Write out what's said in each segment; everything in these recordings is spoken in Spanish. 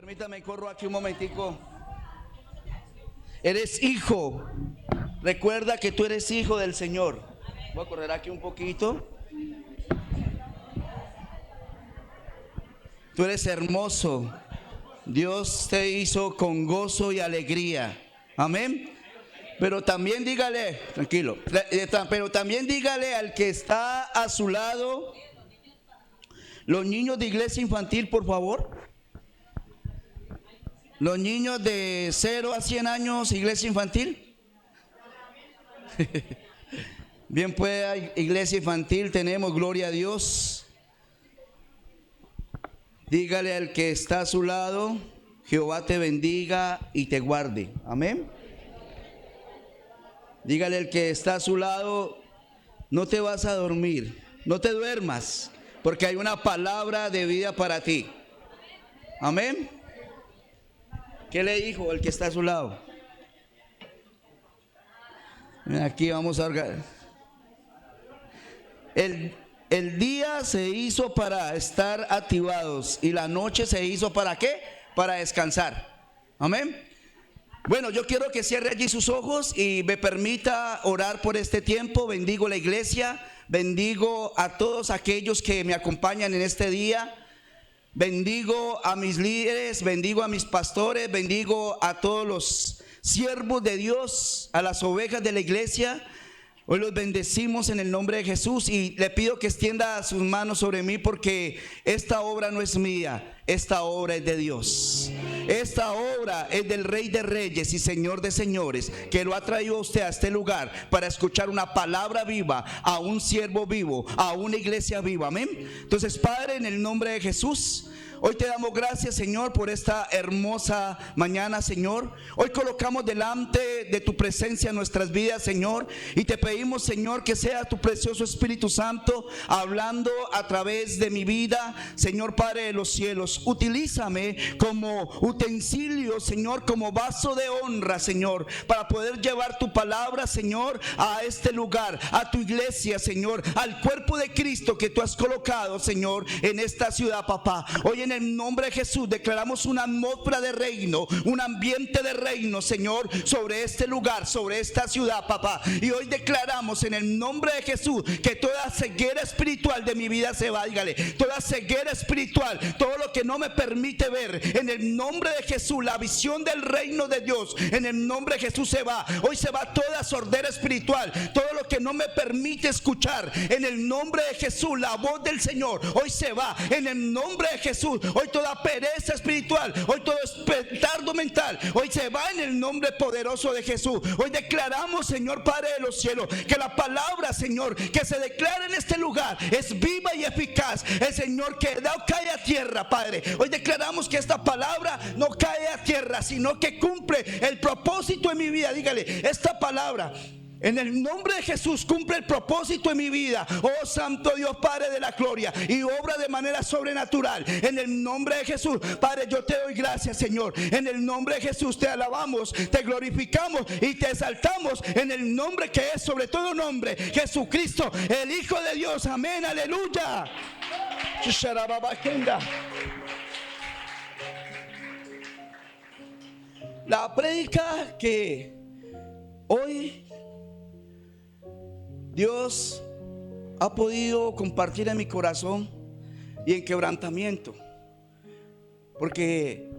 Permítame, corro aquí un momentico. Eres hijo. Recuerda que tú eres hijo del Señor. Voy a correr aquí un poquito. Tú eres hermoso. Dios te hizo con gozo y alegría. Amén. Pero también dígale, tranquilo, pero también dígale al que está a su lado, los niños de iglesia infantil, por favor. Los niños de 0 a 100 años, iglesia infantil. Bien, pues, iglesia infantil, tenemos, gloria a Dios. Dígale al que está a su lado, Jehová te bendiga y te guarde. Amén. Dígale al que está a su lado, no te vas a dormir, no te duermas, porque hay una palabra de vida para ti. Amén. ¿Qué le dijo el que está a su lado? Aquí vamos a orgar. El día se hizo para estar activados y la noche se hizo ¿para qué? Para descansar. Amén. Bueno, yo quiero que cierre allí sus ojos y me permita orar por este tiempo. Bendigo la iglesia, bendigo a todos aquellos que me acompañan en este día. Bendigo a mis líderes, bendigo a mis pastores, bendigo a todos los siervos de Dios, a las ovejas de la iglesia. Hoy los bendecimos en el nombre de Jesús y le pido que extienda sus manos sobre mí, porque esta obra no es mía, esta obra es de Dios. Esta obra es del Rey de Reyes y Señor de Señores, que lo ha traído a usted a este lugar para escuchar una palabra viva, a un siervo vivo, a una iglesia viva. Amén. Entonces, Padre, en el nombre de Jesús, hoy te damos gracias, Señor, por esta hermosa mañana, Señor. Hoy colocamos delante de tu presencia nuestras vidas, Señor, y te pedimos, Señor, que sea tu precioso Espíritu Santo hablando a través de mi vida, Señor Padre de los cielos. Utilízame como utensilio, Señor, como vaso de honra, Señor, para poder llevar tu palabra, Señor, a este lugar, a tu iglesia, Señor, al cuerpo de Cristo que tú has colocado, Señor, en esta ciudad, papá. Hoy en el nombre de Jesús declaramos una atmósfera de reino, un ambiente de reino, Señor, sobre este lugar, sobre esta ciudad, papá. Y hoy declaramos en el nombre de Jesús que toda ceguera espiritual de mi vida se va. Dígale, toda ceguera espiritual, todo lo que no me permite ver, en el nombre de Jesús, la visión del reino de Dios, en el nombre de Jesús se va. Hoy se va toda sordera espiritual, todo lo que no me permite escuchar, en el nombre de Jesús, la voz del Señor, hoy se va, en el nombre de Jesús. Hoy toda pereza espiritual, hoy todo petardo mental, hoy se va en el nombre poderoso de Jesús. Hoy declaramos, Señor Padre de los cielos, que la palabra, Señor, que se declara en este lugar es viva y eficaz. El Señor, que no cae a tierra, Padre. Hoy declaramos que esta palabra no cae a tierra, sino que cumple el propósito en mi vida. Dígale, esta palabra, en el nombre de Jesús, cumple el propósito en mi vida. Oh Santo Dios, Padre de la gloria, y obra de manera sobrenatural. En el nombre de Jesús, Padre, yo te doy gracias, Señor. En el nombre de Jesús te alabamos, te glorificamos y te exaltamos, en el nombre que es sobre todo nombre, Jesucristo, el Hijo de Dios. Amén, aleluya. La prédica que hoy Dios ha podido compartir en mi corazón y en quebrantamiento, porque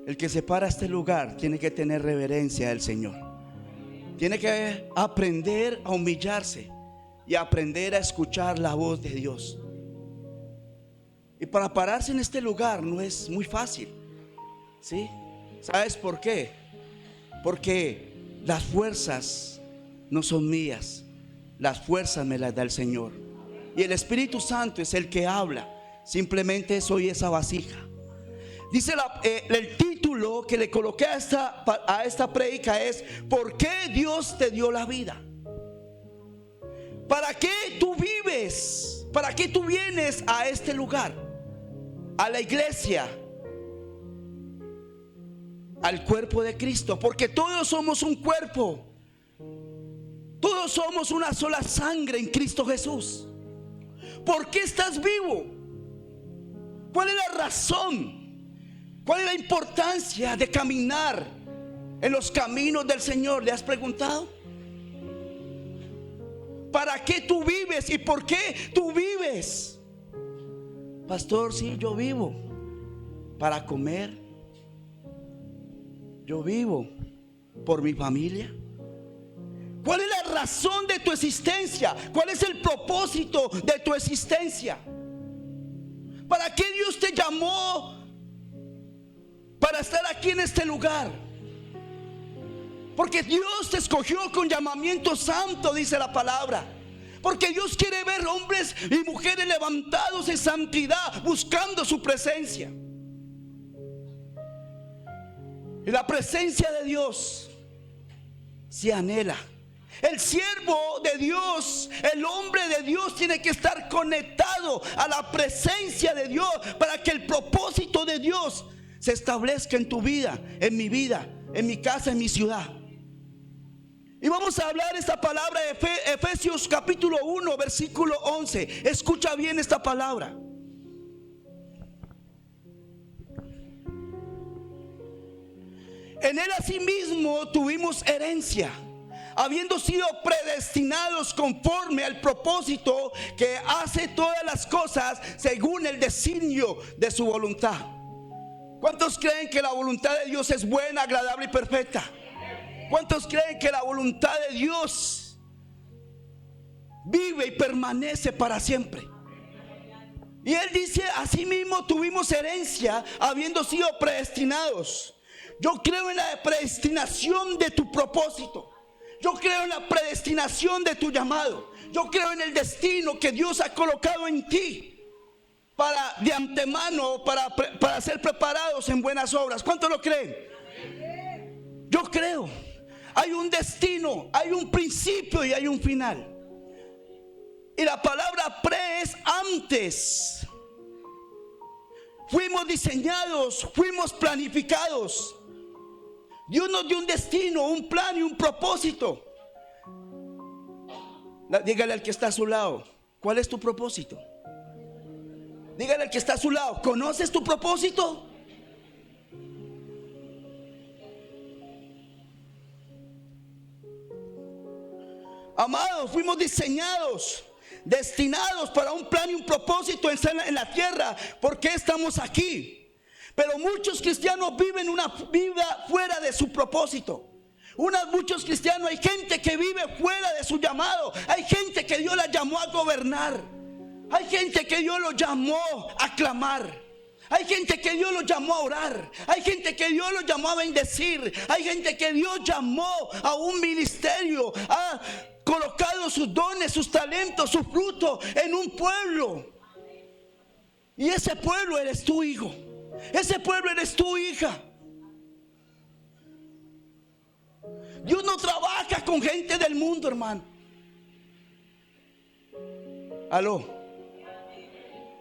el que se para a este lugar tiene que tener reverencia del Señor, tiene que aprender a humillarse y aprender a escuchar la voz de Dios. Y para pararse en este lugar no es muy fácil, ¿sí? ¿Sabes por qué? Porque las fuerzas no son mías, las fuerzas me las da el Señor. Y el Espíritu Santo es el que habla. Simplemente soy esa vasija. Dice el título que le coloqué a esta prédica es: ¿por qué Dios te dio la vida? ¿Para qué tú vives? ¿Para qué tú vienes a este lugar? A la iglesia, al cuerpo de Cristo. Porque todos somos un cuerpo. Todos somos una sola sangre en Cristo Jesús. ¿Por qué estás vivo? ¿Cuál es la razón? ¿Cuál es la importancia de caminar en los caminos del Señor? ¿Le has preguntado? ¿Para qué tú vives y por qué tú vives? Pastor, sí, yo vivo para comer. Yo vivo por mi familia. ¿Cuál es la razón de tu existencia? ¿Cuál es el propósito de tu existencia? ¿Para qué Dios te llamó para estar aquí en este lugar? Porque Dios te escogió con llamamiento santo, dice la palabra. Porque Dios quiere ver hombres y mujeres levantados en santidad, buscando su presencia. Y la presencia de Dios se anhela. El siervo de Dios, el hombre de Dios, tiene que estar conectado a la presencia de Dios para que el propósito de Dios se establezca en tu vida, en mi casa, en mi ciudad. Y vamos a hablar esta palabra de Efesios capítulo 1, versículo 11. Escucha bien esta palabra. En él asimismo tuvimos herencia, habiendo sido predestinados conforme al propósito que hace todas las cosas según el designio de su voluntad. ¿Cuántos creen que la voluntad de Dios es buena, agradable y perfecta? ¿Cuántos creen que la voluntad de Dios vive y permanece para siempre? Y él dice, asimismo tuvimos herencia, habiendo sido predestinados. Yo creo en la predestinación de tu propósito. Yo creo en la predestinación de tu llamado. Yo creo en el destino que Dios ha colocado en ti para de antemano, para ser preparados en buenas obras. ¿Cuántos lo creen? Yo creo. Hay un destino, hay un principio y hay un final. Y la palabra pre es antes. Fuimos diseñados, fuimos planificados. Dios nos dio un destino, un plan y un propósito. Dígale al que está a su lado, ¿cuál es tu propósito? Dígale al que está a su lado, ¿conoces tu propósito? Amados, fuimos diseñados, destinados para un plan y un propósito en la tierra. ¿Por qué estamos aquí? Pero muchos cristianos viven una vida fuera de su propósito. Muchos cristianos, hay gente que vive fuera de su llamado. Hay gente que Dios la llamó a gobernar. Hay gente que Dios lo llamó a clamar. Hay gente que Dios lo llamó a orar. Hay gente que Dios lo llamó a bendecir. Hay gente que Dios llamó a un ministerio, ha colocado sus dones, sus talentos, sus frutos en un pueblo. Y ese pueblo eres tu hijo. Ese pueblo eres tu hija. Dios no trabaja con gente del mundo, hermano. Aló.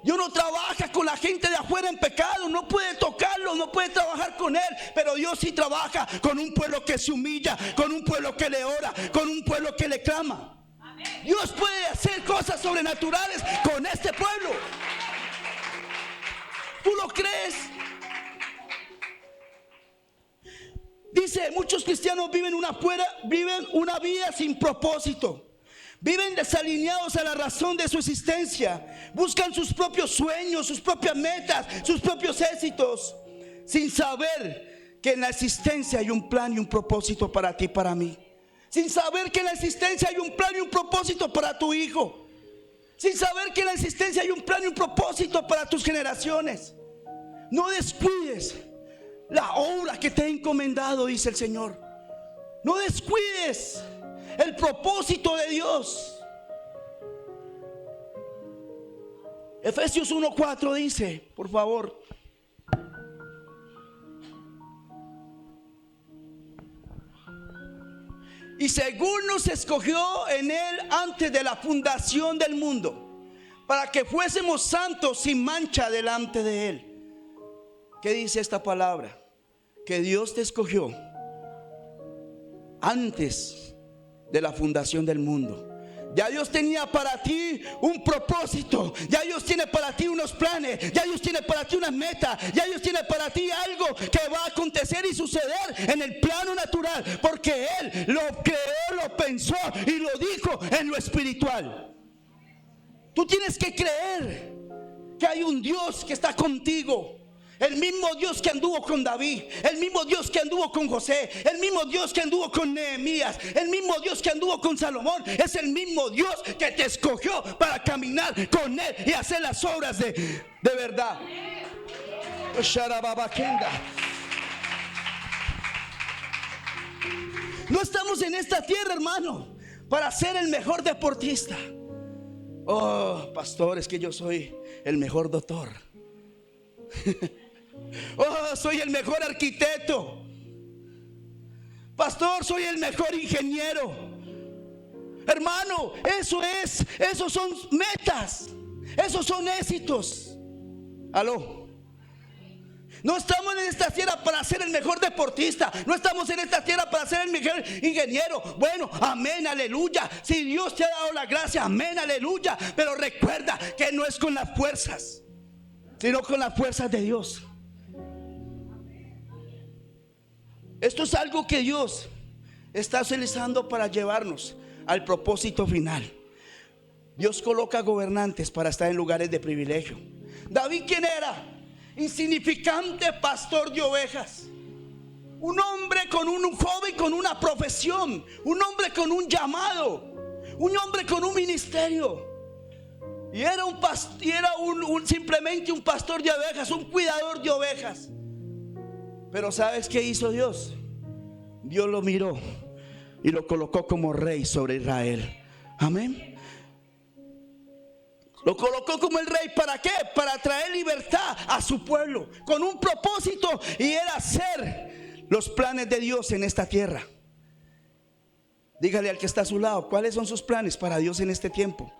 Dios no trabaja con la gente de afuera en pecado. No puede tocarlo, no puede trabajar con él. Pero Dios sí trabaja con un pueblo que se humilla, con un pueblo que le ora, con un pueblo que le clama. Dios puede hacer cosas sobrenaturales con este pueblo. ¿Tú lo crees? Dice, muchos cristianos viven una vida sin propósito. Viven desalineados a la razón de su existencia. Buscan sus propios sueños, sus propias metas, sus propios éxitos, sin saber que en la existencia hay un plan y un propósito para ti y para mí. Sin saber que en la existencia hay un plan y un propósito para tu hijo. Sin saber que en la existencia hay un plan y un propósito para tus generaciones. No descuides la obra que te he encomendado, dice el Señor. No descuides el propósito de Dios. Efesios 1:4 dice, por favor. Y según nos escogió en él antes de la fundación del mundo, para que fuésemos santos sin mancha delante de él. ¿Qué dice esta palabra? Que Dios te escogió antes de la fundación del mundo. Ya Dios tenía para ti un propósito. Ya Dios tiene para ti unos planes. Ya Dios tiene para ti una meta. Ya Dios tiene para ti algo que va a acontecer y suceder en el plano natural, porque Él lo creó, lo pensó y lo dijo en lo espiritual. Tú tienes que creer que hay un Dios que está contigo. El mismo Dios que anduvo con David, el mismo Dios que anduvo con José, el mismo Dios que anduvo con Nehemías, el mismo Dios que anduvo con Salomón, es el mismo Dios que te escogió para caminar con Él y hacer las obras de verdad. No estamos en esta tierra, hermano, para ser el mejor deportista. Oh, pastor, es que yo soy el mejor doctor. Oh, soy el mejor arquitecto. Pastor, soy el mejor ingeniero. Hermano, esos son metas, esos son éxitos. Aló. No estamos en esta tierra para ser el mejor deportista. No estamos en esta tierra para ser el mejor ingeniero. Bueno, amén, aleluya. Si Dios te ha dado la gracia, amén, aleluya. Pero recuerda que no es con las fuerzas, sino con las fuerzas de Dios. Esto es algo que Dios está utilizando para llevarnos al propósito final. Dios coloca gobernantes para estar en lugares de privilegio. David, ¿quién era? Insignificante pastor de ovejas. Un hombre un joven con una profesión. Un hombre con un llamado. Un hombre con un ministerio. Y era simplemente un pastor de ovejas, un cuidador de ovejas. Pero ¿sabes qué hizo Dios? Dios lo miró y lo colocó como rey sobre Israel. Amén. Lo colocó como el rey. ¿Para qué? Para traer libertad a su pueblo, con un propósito, y era hacer los planes de Dios en esta tierra. Dígale al que está a su lado, ¿cuáles son sus planes para Dios en este tiempo?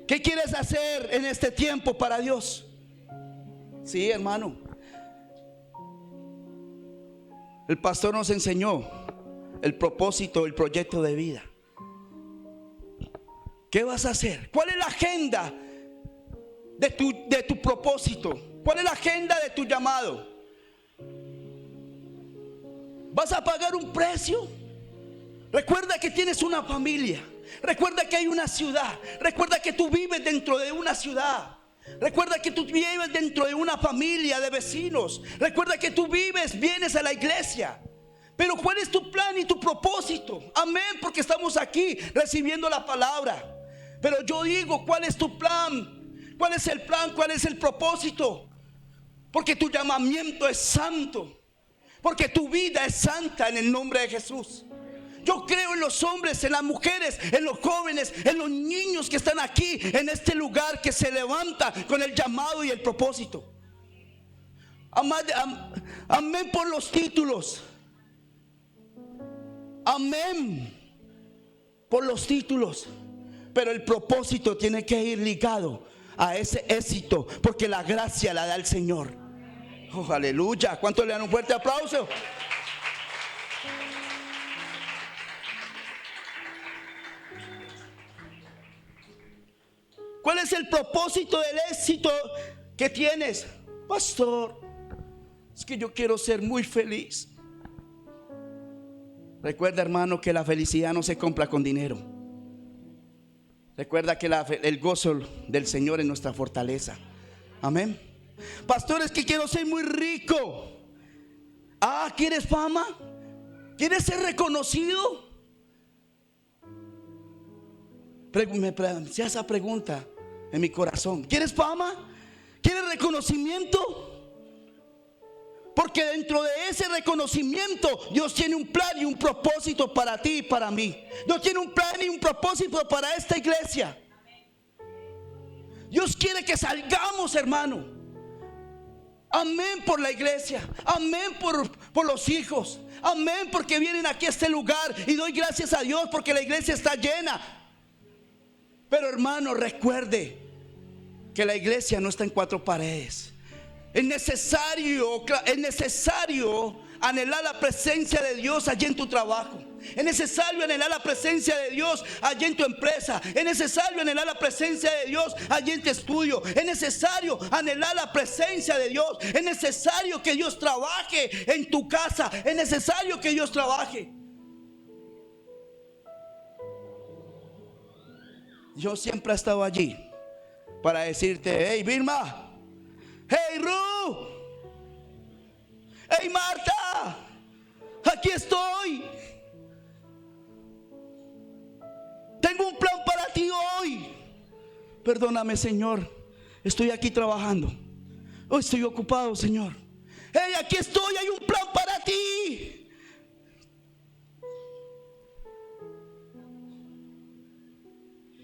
¿Qué quieres hacer en este tiempo para Dios? Sí, hermano. El pastor nos enseñó el propósito, el proyecto de vida. ¿Qué vas a hacer? ¿Cuál es la agenda de tu propósito? ¿Cuál es la agenda de tu llamado? ¿Vas a pagar un precio? Recuerda que tienes una familia. Recuerda que hay una ciudad. Recuerda que tú vives dentro de una ciudad. Recuerda que tú vives dentro de una familia de vecinos. Recuerda que tú vienes a la iglesia. Pero ¿cuál es tu plan y tu propósito? Amén, porque estamos aquí recibiendo la palabra. Pero yo digo, ¿cuál es tu plan? ¿Cuál es el plan? ¿Cuál es el propósito? Porque tu llamamiento es santo. Porque tu vida es santa en el nombre de Jesús. Yo creo en los hombres, en las mujeres, en los jóvenes, en los niños que están aquí, en este lugar, que se levanta con el llamado y el propósito. Amén por los títulos. Amén por los títulos. Pero el propósito tiene que ir ligado a ese éxito, porque la gracia la da el Señor. Oh, aleluya. ¿Cuántos le dan un fuerte aplauso? ¿Cuál es el propósito del éxito que tienes? Pastor, es que yo quiero ser muy feliz. Recuerda, hermano, que la felicidad no se compra con dinero. Recuerda que el gozo del Señor es nuestra fortaleza. Amén. Pastor, es que quiero ser muy rico. ¿Quieres fama? ¿Quieres ser reconocido? Me hacía esa pregunta en mi corazón. ¿Quieres fama? ¿Quieres reconocimiento? Porque dentro de ese reconocimiento Dios tiene un plan y un propósito para ti y para mí. Dios tiene un plan y un propósito para esta iglesia. Dios quiere que salgamos, hermano. Amén por la iglesia. Amén por los hijos. Amén porque vienen aquí a este lugar. Y doy gracias a Dios porque la iglesia está llena. Pero, hermano, recuerde que la iglesia no está en cuatro paredes. Es necesario anhelar la presencia de Dios allí en tu trabajo. Es necesario anhelar la presencia de Dios allí en tu empresa. Es necesario anhelar la presencia de Dios allí en tu estudio. Es necesario anhelar la presencia de Dios. Es necesario que Dios trabaje en tu casa. Es necesario que Dios trabaje. Yo siempre he estado allí para decirte: hey Vilma, hey Ru, hey Marta, aquí estoy. Tengo un plan para ti hoy. Perdóname, Señor, estoy aquí trabajando. Hoy estoy ocupado, Señor. Hey, aquí estoy, hay un plan para ti.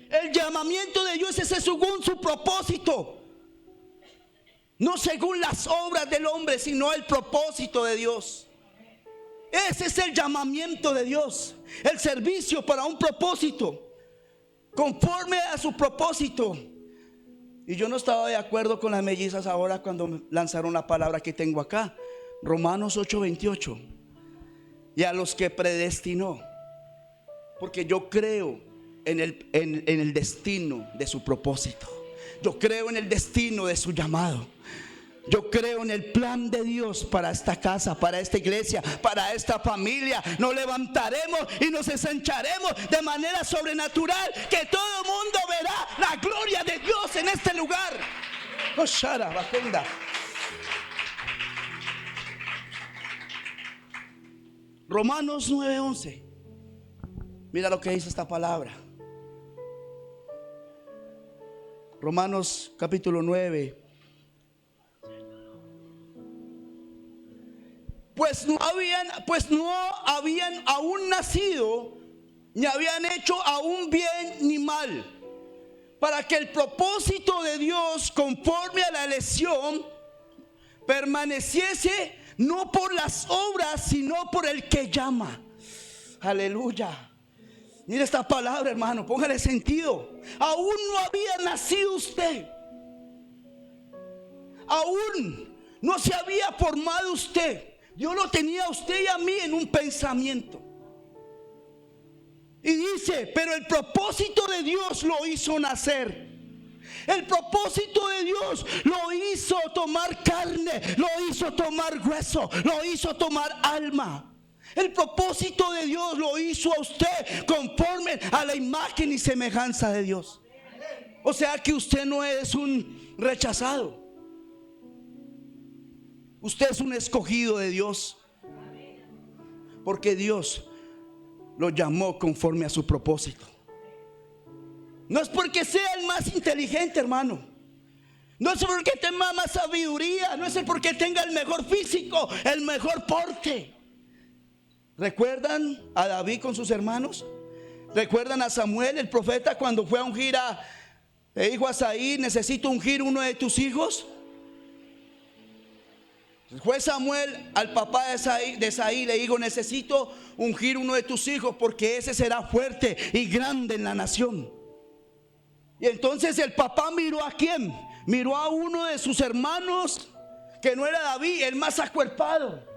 El llamamiento de Dios es según su propósito, no según las obras del hombre, sino el propósito de Dios. Ese es el llamamiento de Dios, el servicio para un propósito, conforme a su propósito. Y yo no estaba de acuerdo con las mellizas ahora cuando lanzaron la palabra que tengo acá, Romanos 8:28. Y a los que predestinó, porque yo creo en el destino de su propósito. Yo creo en el destino de su llamado. Yo creo en el plan de Dios para esta casa, para esta iglesia, para esta familia. Nos levantaremos y nos ensancharemos de manera sobrenatural, que todo el mundo verá la gloria de Dios en este lugar. Oh, Shara, Bakenda. Romanos 9:11. Mira lo que dice esta palabra. Romanos capítulo 9. Pues no habían aún nacido, ni habían hecho aún bien ni mal, para que el propósito de Dios, conforme a la elección, permaneciese no por las obras, sino por el que llama. Aleluya. Mira esta palabra, hermano, póngale sentido. Aún no había nacido usted. Aún no se había formado usted. Dios lo tenía a usted y a mí en un pensamiento. Y dice: pero el propósito de Dios lo hizo nacer. El propósito de Dios lo hizo tomar carne, lo hizo tomar hueso, lo hizo tomar alma. El propósito de Dios lo hizo a usted conforme a la imagen y semejanza de Dios. O sea que usted no es un rechazado. Usted es un escogido de Dios, porque Dios lo llamó conforme a su propósito. No es porque sea el más inteligente, hermano. No es porque tenga más sabiduría. No es porque tenga el mejor físico, el mejor porte. ¿Recuerdan a David con sus hermanos? ¿Recuerdan a Samuel, el profeta, cuando fue a ungir le dijo a Saí: necesito ungir uno de tus hijos? Fue Samuel al papá de Saí, le dijo: necesito ungir uno de tus hijos, porque ese será fuerte y grande en la nación. Y entonces el papá miró ¿a quién? Miró a uno de sus hermanos, que no era David, el más acuerpado.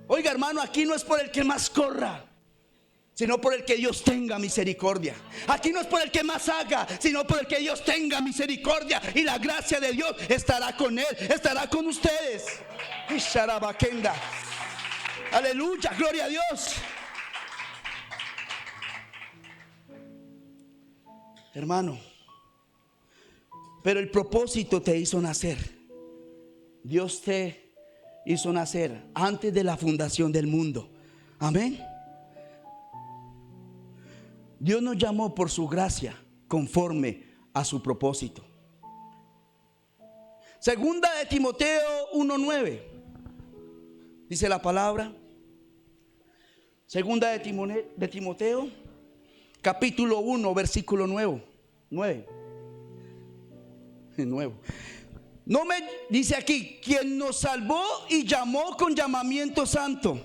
Oiga, hermano, aquí no es por el que más corra, sino por el que Dios tenga misericordia. Aquí no es por el que más haga, sino por el que Dios tenga misericordia. Y la gracia de Dios estará con él, estará con ustedes. Aleluya, gloria a Dios. Hermano, pero el propósito te hizo nacer. Dios te hizo nacer antes de la fundación del mundo. Amén. Dios nos llamó por su gracia, conforme a su propósito. Segunda de Timoteo 1:9. Dice la palabra. Segunda de Timoteo capítulo 1 versículo 9. No me dice aquí: quien nos salvó y llamó con llamamiento santo.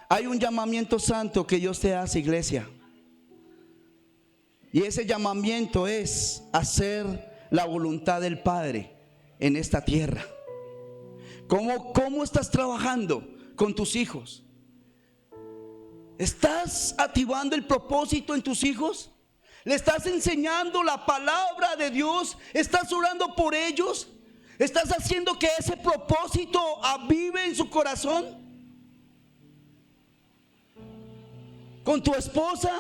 Hay un llamamiento santo que Dios te hace, iglesia. Y ese llamamiento es hacer la voluntad del Padre en esta tierra. ¿Cómo estás trabajando con tus hijos? ¿Estás activando el propósito en tus hijos? ¿Le estás enseñando la palabra de Dios? ¿Estás orando por ellos? ¿Estás haciendo que ese propósito avive en su corazón? Con tu esposa,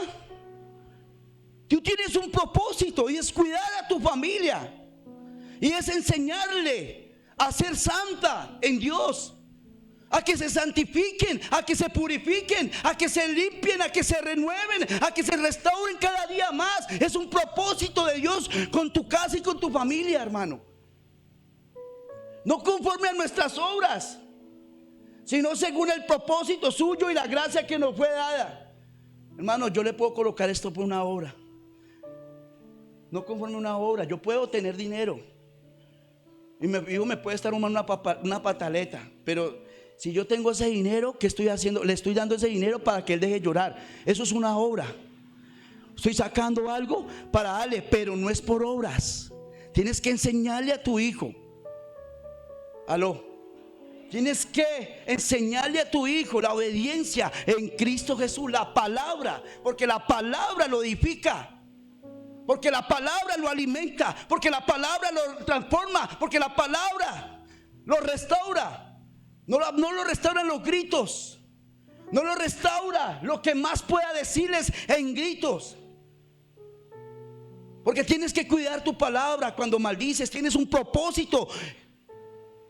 tú tienes un propósito y es cuidar a tu familia y es enseñarle a ser santa en Dios, a que se santifiquen, a que se purifiquen, a que se limpien, a que se renueven, a que se restauren cada día más. Es un propósito de Dios con tu casa y con tu familia, hermano. No conforme a nuestras obras, sino según el propósito suyo y la gracia que nos fue dada. Hermano, yo le puedo colocar esto por una obra, no conforme a una obra. Yo puedo tener dinero y mi hijo me puede estar una pataleta, pero si yo tengo ese dinero, ¿qué estoy haciendo? Le estoy dando ese dinero para que él deje llorar. Eso es una obra. Estoy sacando algo para darle, pero no es por obras. Tienes que enseñarle a tu hijo. Aló. Tienes que enseñarle a tu hijo la obediencia en Cristo Jesús, la palabra, porque la palabra lo edifica, porque la palabra lo alimenta, porque la palabra lo transforma, porque la palabra lo restaura. No lo restauran los gritos, no lo restaura lo que más pueda decirles en gritos. Porque tienes que cuidar tu palabra. Cuando maldices, tienes un propósito.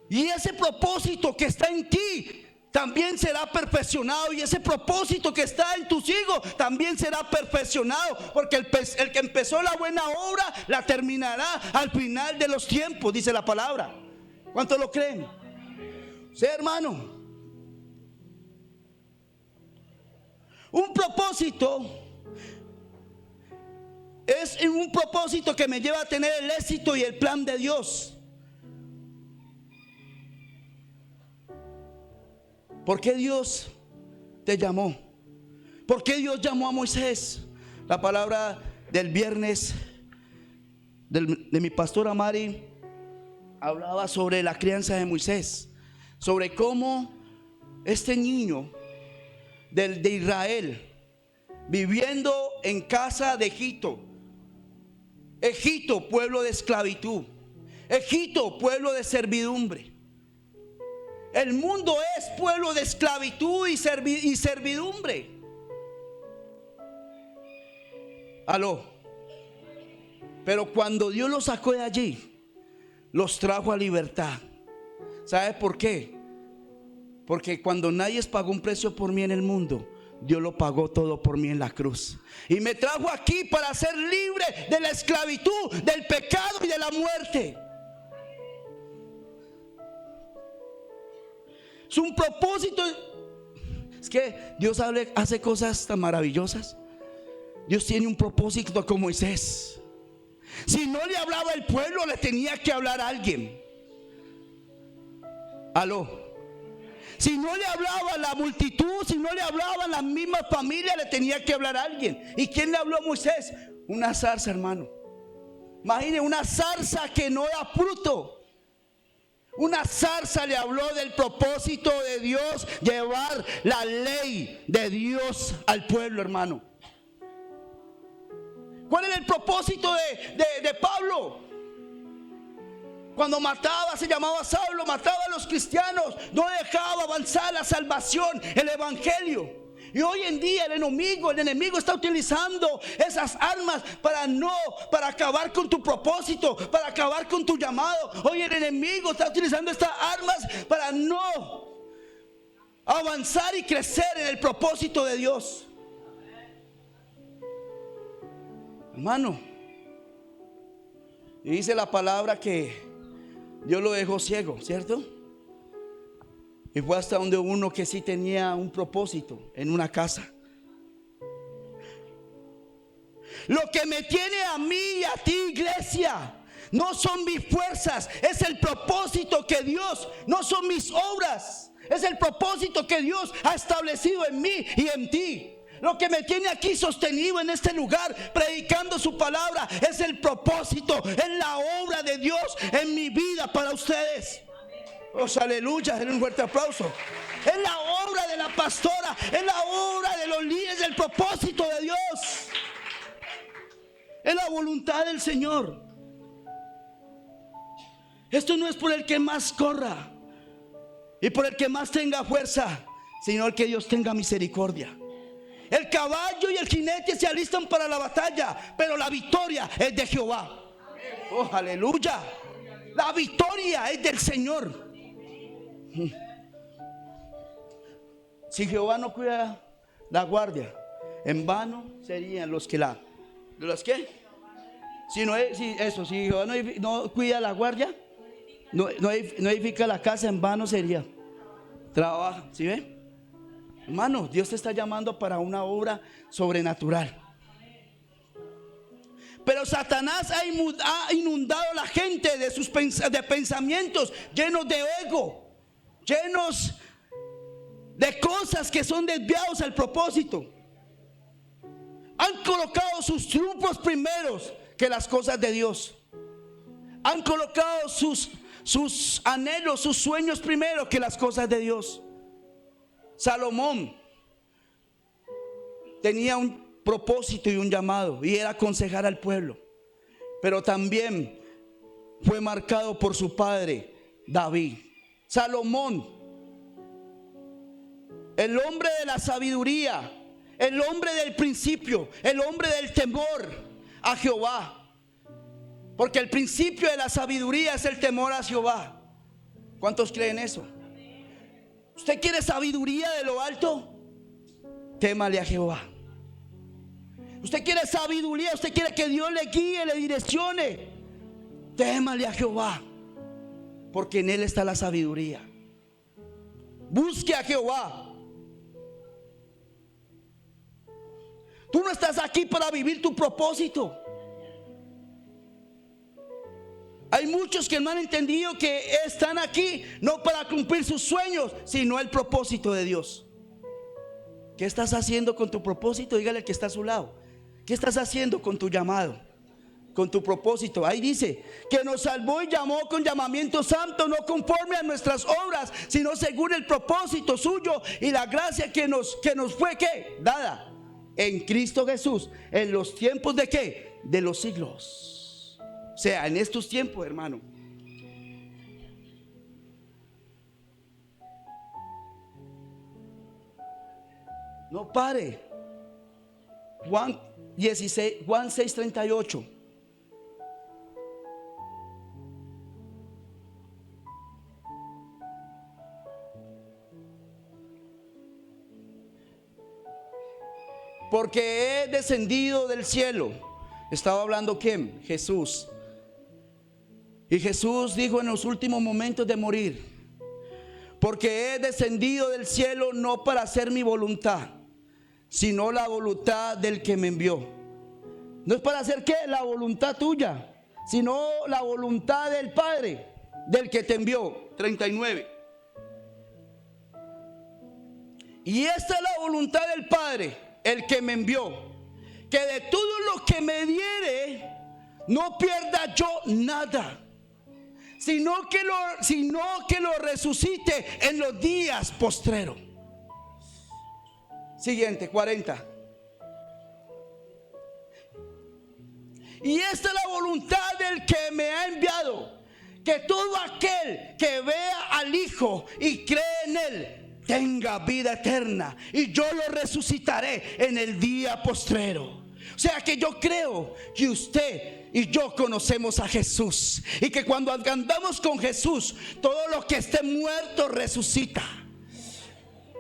Y ese propósito que está en ti también será perfeccionado. Y ese propósito que está en tus hijos también será perfeccionado. Porque el que empezó la buena obra la terminará al final de los tiempos, dice la palabra. ¿Cuántos lo creen? Sí, hermano. Un propósito es un propósito que me lleva a tener el éxito y el plan de Dios. ¿Por qué Dios te llamó? ¿Por qué Dios llamó a Moisés? La palabra del viernes de mi pastora Mari hablaba sobre la crianza de Moisés, sobre cómo este niño de Israel, viviendo en casa de Egipto, pueblo de esclavitud, Egipto, pueblo de servidumbre. El mundo es pueblo de esclavitud y servidumbre. Aló. Pero cuando Dios los sacó de allí, los trajo a libertad. ¿Sabe por qué? Porque cuando nadie pagó un precio por mí en el mundo, Dios lo pagó todo por mí en la cruz. Y me trajo aquí para ser libre de la esclavitud, del pecado y de la muerte. Es un propósito. Es que Dios hace cosas tan maravillosas. Dios tiene un propósito con Moisés. Si no le hablaba el pueblo, le tenía que hablar a alguien. Aló. Si no le hablaba la multitud, si no le hablaban las mismas familias, le tenía que hablar a alguien. ¿Y quién le habló a Moisés? Una zarza, hermano. Imagine una zarza que no da fruto. Una zarza le habló del propósito de Dios, llevar la ley de Dios al pueblo, hermano. ¿Cuál era el propósito de Pablo? Cuando mataba, se llamaba Saulo, mataba a los cristianos, no dejaba avanzar la salvación, el evangelio. Y hoy en día el enemigo está utilizando esas armas para acabar con tu propósito, para acabar con tu llamado. Hoy el enemigo está utilizando estas armas para no avanzar y crecer en el propósito de Dios. Hermano, y dice la palabra que Dios lo dejó ciego, ¿cierto? Y fue hasta donde uno que sí tenía un propósito en una casa. Lo que me tiene a mí y a ti, iglesia, no son mis fuerzas, es el propósito que Dios, no son mis obras, es el propósito que Dios ha establecido en mí y en ti. Lo que me tiene aquí sostenido en este lugar, predicando su palabra, es el propósito, es la obra de Dios en mi vida para ustedes. Oh, aleluya, denle un fuerte aplauso. Es la obra de la pastora, es la obra de los líderes. propósito de Dios. Es la voluntad del Señor. Esto no es por el que más corra y por el que más tenga fuerza, sino el que Dios tenga misericordia. El caballo y el jinete se alistan para la batalla, pero la victoria es de Jehová. Oh, aleluya. La victoria es del Señor. Si Jehová no cuida la guardia, en vano serían los que la... ¿Los qué? Si Jehová no cuida la guardia, no edifica la casa, en vano sería. Trabaja, ¿sí ve? Hermano, Dios te está llamando para una obra sobrenatural. Pero Satanás ha inundado a la gente de pensamientos llenos de ego, llenos de cosas que son desviados al propósito. Han colocado sus triunfos primeros que las cosas de Dios. Han colocado sus anhelos, sus sueños primero que las cosas de Dios. Salomón tenía un propósito y un llamado, y era aconsejar al pueblo, pero también fue marcado por su padre David. Salomón, el hombre de la sabiduría, el hombre del principio, el hombre del temor a Jehová, porque el principio de la sabiduría es el temor a Jehová. ¿Cuántos creen eso? ¿Usted quiere sabiduría de lo alto? Témale a Jehová. Usted quiere sabiduría, usted quiere que Dios le guíe, le direccione, témale a Jehová, porque en Él está la sabiduría. Busque a Jehová. Tú no estás aquí para vivir tu propósito. Hay muchos que no han entendido que están aquí no para cumplir sus sueños, sino el propósito de Dios. ¿Qué estás haciendo con tu propósito? Dígale al que está a su lado. ¿Qué estás haciendo con tu llamado? Con tu propósito. Ahí dice que nos salvó y llamó con llamamiento santo, no conforme a nuestras obras, sino según el propósito suyo y la gracia que nos fue ¿qué? Dada en Cristo Jesús, en los tiempos de ¿qué? De los siglos. O sea, en estos tiempos, hermano. No pare. Juan 6:38. Porque he descendido del cielo. Estaba hablando ¿quién? Jesús. Y Jesús dijo en los últimos momentos de morir: porque he descendido del cielo no para hacer mi voluntad, sino la voluntad del que me envió. No es para hacer ¿qué? La voluntad tuya, sino la voluntad del Padre, del que te envió. 39. Y esta es la voluntad del Padre, el que me envió, que de todo lo que me diere no pierda yo nada, sino que lo resucite en los días postreros. Siguiente, 40. Y esta es la voluntad del que me ha enviado, que todo aquel que vea al Hijo y cree en Él tenga vida eterna, y yo lo resucitaré en el día postrero. O sea que yo creo que usted y yo conocemos a Jesús, y que cuando andamos con Jesús, todo lo que esté muerto resucita.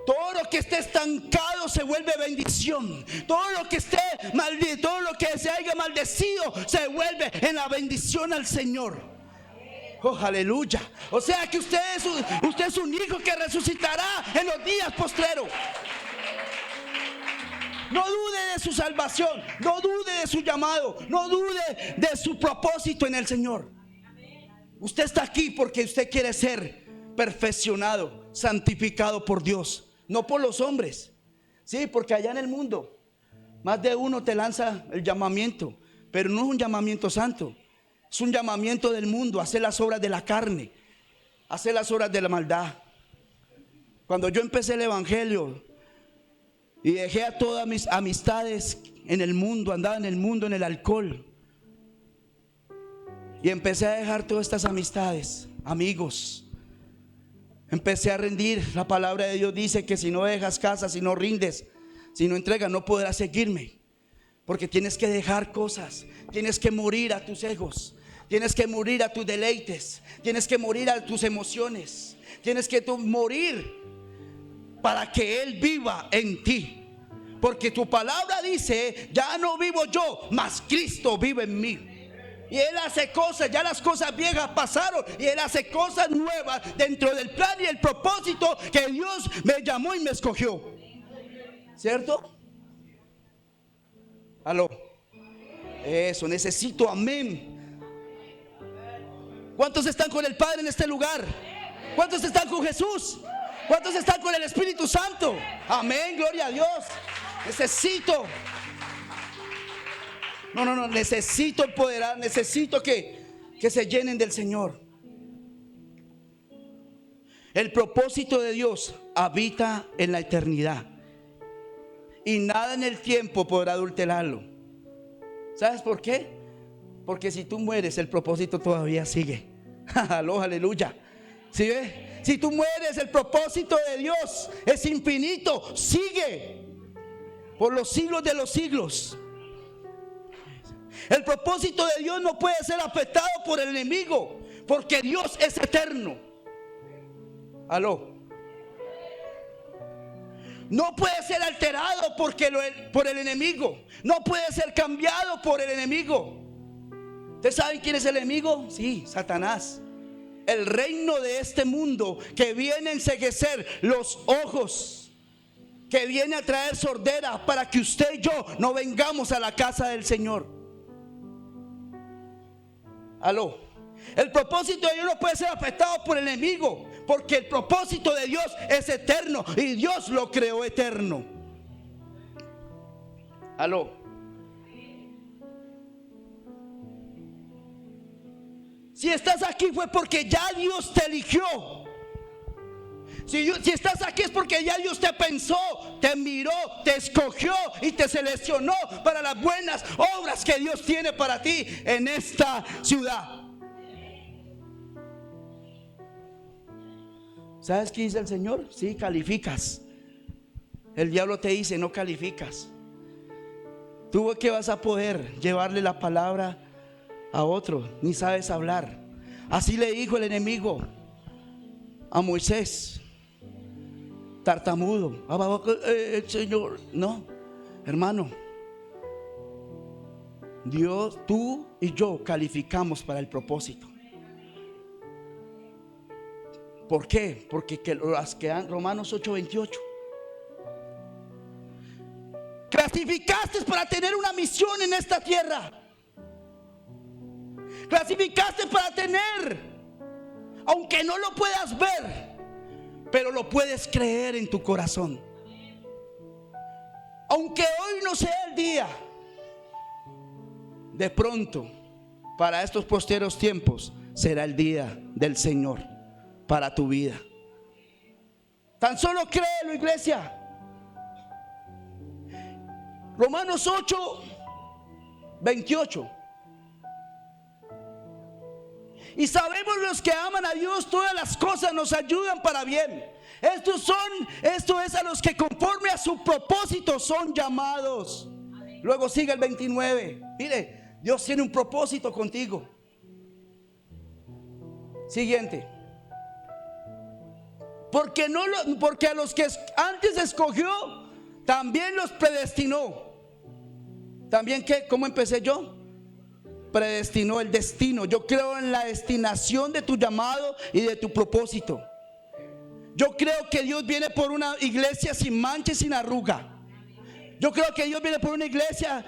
Todo lo que esté estancado se vuelve bendición. Todo lo que esté maldito, todo lo que se haya maldecido, se vuelve en la bendición al Señor. Oh, aleluya. O sea que usted es un hijo que resucitará en los días postreros. No dude de su salvación, no dude de su llamado, no dude de su propósito en el Señor. Usted está aquí porque usted quiere ser perfeccionado, santificado por Dios, no por los hombres. Sí, porque allá en el mundo más de uno te lanza el llamamiento, pero no es un llamamiento santo, es un llamamiento del mundo, hacer las obras de la carne, hacer las obras de la maldad. Cuando yo empecé el evangelio, Y dejé a todas mis amistades en el mundo, andaba en el mundo, en el alcohol. Y empecé a dejar todas estas amistades, amigos. Empecé a rendir. La palabra de Dios dice que si no dejas casa, si no rindes, si no entregas, no podrás seguirme. Porque tienes que dejar cosas, tienes que morir a tus egos, tienes que morir a tus deleites, tienes que morir a tus emociones, tienes que morir para que Él viva en ti. Porque tu palabra dice: ya no vivo yo, mas Cristo vive en mí. Y Él hace cosas, ya las cosas viejas pasaron, y Él hace cosas nuevas dentro del plan y el propósito que Dios me llamó y me escogió. ¿Cierto? Aló. Eso, necesito, amén. ¿Cuántos están con el Padre en este lugar? ¿Cuántos están con Jesús? ¿Cuántos están con el Espíritu Santo? Amén, gloria a Dios. Necesito. No, necesito empoderar, necesito que se llenen del Señor. El propósito de Dios habita en la eternidad, y nada en el tiempo podrá adulterarlo. ¿Sabes por qué? Porque si tú mueres, el propósito todavía sigue. Aleluya. ¿Sí ve? Si tú mueres, el propósito de Dios es infinito, sigue por los siglos de los siglos. El propósito de Dios no puede ser afectado por el enemigo, porque Dios es eterno. Aló. No puede ser alterado por el enemigo. No puede ser cambiado por el enemigo. ¿Ustedes saben quién es el enemigo? Sí, Satanás. El reino de este mundo que viene a enceguecer los ojos, que viene a traer sordera para que usted y yo no vengamos a la casa del Señor. Aló. El propósito de Dios no puede ser afectado por el enemigo, porque el propósito de Dios es eterno y Dios lo creó eterno. Aló. Si estás aquí fue porque ya Dios te eligió. Si estás aquí es porque ya Dios te pensó, te miró, te escogió y te seleccionó para las buenas obras que Dios tiene para ti en esta ciudad. ¿Sabes qué dice el Señor? Sí, calificas. El diablo te dice: no calificas. ¿Tú qué vas a poder llevarle la palabra a otro? Ni sabes hablar. Así le dijo el enemigo a Moisés, tartamudo. El Señor, no, hermano. Dios, tú y yo calificamos para el propósito. ¿Por qué? Porque las que dan Romanos 8:28. Clasificaste para tener una misión en esta tierra. Clasificaste para tener, aunque no lo puedas ver, pero lo puedes creer en tu corazón. Aunque hoy no sea el día, de pronto, para estos posteros tiempos, será el día del Señor para tu vida. Tan solo créelo, iglesia. Romanos 8:28. Y sabemos los que aman a Dios, todas las cosas nos ayudan para bien. Esto es a los que conforme a su propósito son llamados. Luego sigue el 29. Mire, Dios tiene un propósito contigo. Siguiente. Porque a los que antes escogió, también los predestinó. ¿También qué? ¿Cómo empecé yo? Predestinó el destino. Yo creo en la destinación de tu llamado y de tu propósito. Yo creo que Dios viene por una iglesia sin mancha y sin arruga. Yo creo que Dios viene por una iglesia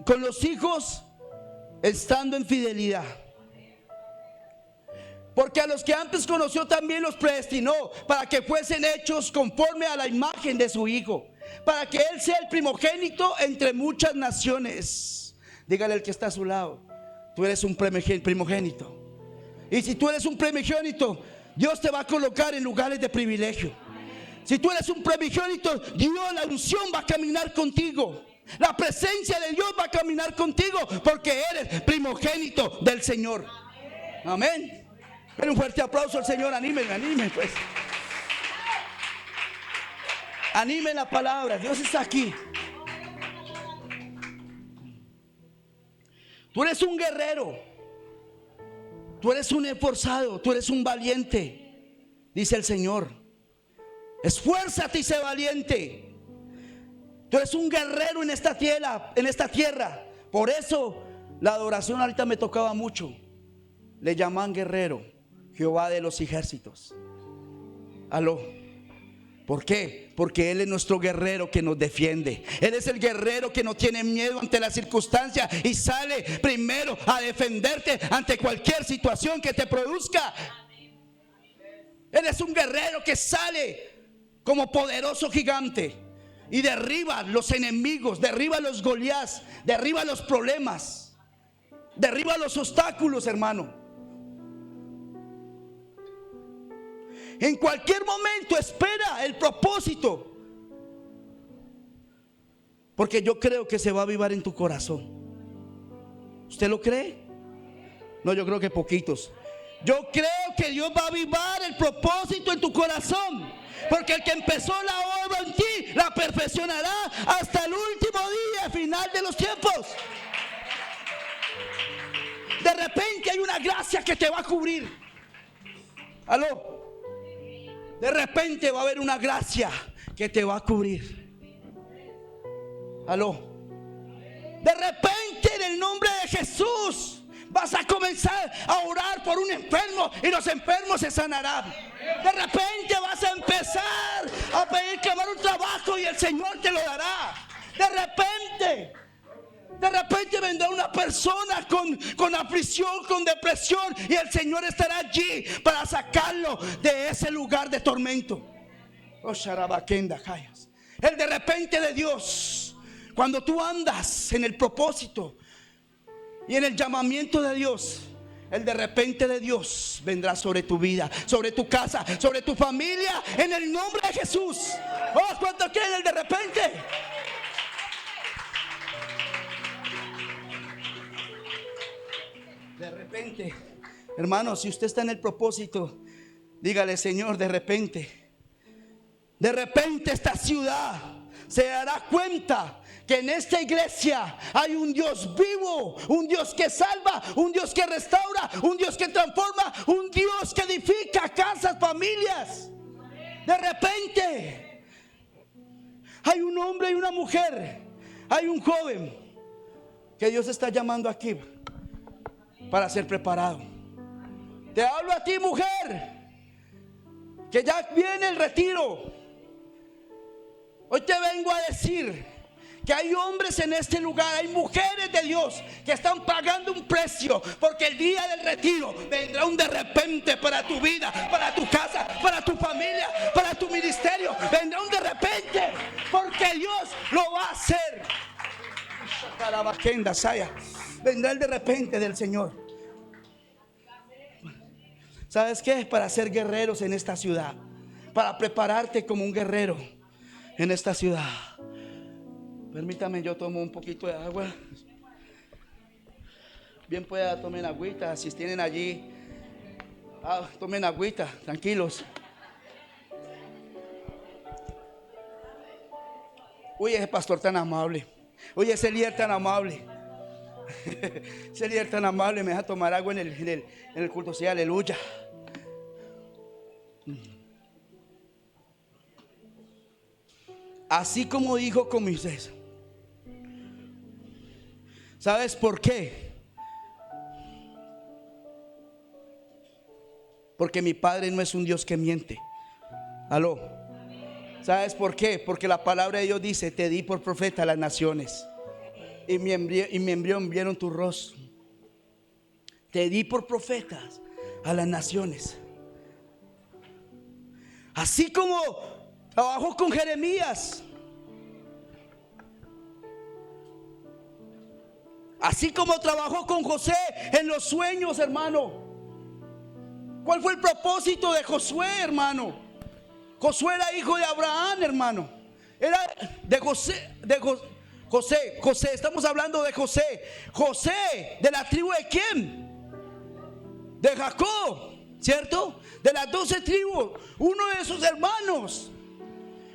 con los hijos estando en fidelidad. Porque a los que antes conoció también los predestinó para que fuesen hechos conforme a la imagen de su Hijo, para que Él sea el primogénito entre muchas naciones. Dígale al que está a su lado: tú eres un primogénito. Y si tú eres un primogénito, Dios te va a colocar en lugares de privilegio. Si tú eres un primogénito, Dios, la unción va a caminar contigo. La presencia de Dios va a caminar contigo porque eres primogénito del Señor. Amén. Pero un fuerte aplauso al Señor. Anímenme pues. Animen la palabra. Dios está aquí. Tú eres un guerrero. Tú eres un esforzado. Tú eres un valiente, dice el Señor. Esfuérzate y sé valiente. Tú eres un guerrero en esta tierra. Por eso la adoración ahorita me tocaba mucho. Le llaman guerrero, Jehová de los ejércitos. Aló. ¿Por qué? Porque Él es nuestro guerrero que nos defiende. Él es el guerrero que no tiene miedo ante las circunstancias y sale primero a defenderte ante cualquier situación que te produzca. Él es un guerrero que sale como poderoso gigante y derriba los enemigos, derriba los Goliás, derriba los problemas, derriba los obstáculos, hermano. En cualquier momento espera el propósito, porque yo creo que se va a avivar en tu corazón. ¿Usted lo cree? No, yo creo que poquitos. Yo creo que Dios va a avivar el propósito en tu corazón, porque el que empezó la obra en ti la perfeccionará hasta el último día final de los tiempos. De repente hay una gracia que te va a cubrir. Aló. De repente va a haber una gracia que te va a cubrir. Aló. De repente, en el nombre de Jesús, vas a comenzar a orar por un enfermo y los enfermos se sanarán. De repente vas a empezar a pedir clamar un trabajo y el Señor te lo dará. De repente vendrá una persona con aflicción, con depresión, y el Señor estará allí para sacarlo de ese lugar de tormento. El de repente de Dios, cuando tú andas en el propósito y en el llamamiento de Dios, el de repente de Dios vendrá sobre tu vida, sobre tu casa, sobre tu familia, en el nombre de Jesús. Oh, ¿cuánto quieren el de repente? De repente, hermano, si usted está en el propósito, dígale: Señor, de repente esta ciudad se dará cuenta que en esta iglesia hay un Dios vivo, un Dios que salva, un Dios que restaura, un Dios que transforma, un Dios que edifica casas, familias. De repente hay un hombre y una mujer, hay un joven que Dios está llamando aquí para ser preparado. Te hablo a ti, mujer, que ya viene el retiro. Hoy te vengo a decir que hay hombres en este lugar, hay mujeres de Dios que están pagando un precio, porque el día del retiro vendrá un de repente para tu vida, para tu casa, para tu familia, para tu ministerio. Vendrá un de repente, porque Dios lo va a hacer. Vendrá el de repente del Señor. ¿Sabes qué? Para ser guerreros en esta ciudad, para prepararte como un guerrero en esta ciudad. Permítame, yo tomo un poquito de agua. Bien pueda, tomen agüita. Si tienen allí, tomen agüita, tranquilos. Oye, ese pastor tan amable. Oye, ese líder tan amable. Ese líder tan amable me deja tomar agua en el culto. Sí, aleluya. Así como dijo con Moisés. ¿Sabes por qué? Porque mi Padre no es un Dios que miente. Aló. ¿Sabes por qué? Porque la palabra de Dios dice: te di por profeta a las naciones y me enviaron tu rostro. Te di por profetas a las naciones. Así como trabajó con Jeremías, así como trabajó con José en los sueños, hermano. ¿Cuál fue el propósito de Josué, hermano? Josué era hijo de Abraham, hermano. Era de José, estamos hablando de José. José, ¿de la tribu de quién? De Jacob, ¿cierto? De las 12 tribus, uno de sus hermanos.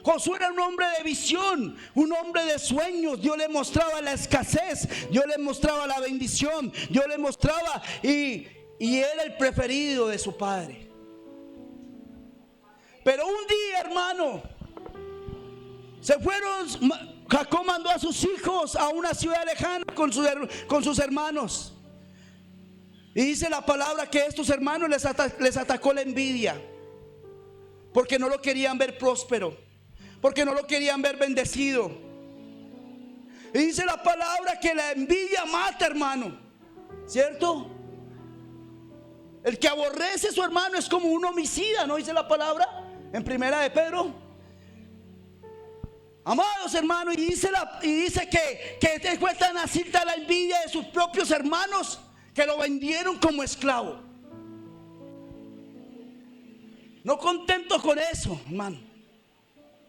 Josué era un hombre de visión, un hombre de sueños. Dios le mostraba la escasez, Dios le mostraba la bendición, Dios le mostraba y era el preferido de su padre. Pero un día, hermano, se fueron. Jacob mandó a sus hijos a una ciudad lejana con sus hermanos. Y dice la palabra que estos hermanos les atacó la envidia, porque no lo querían ver próspero, porque no lo querían ver bendecido. Y dice la palabra que la envidia mata, hermano, ¿cierto? El que aborrece a su hermano es como un homicida, ¿no dice la palabra en primera de Pedro? Amados hermanos, y dice que fue tan así la envidia de sus propios hermanos que lo vendieron como esclavo. No contentos con eso, hermano,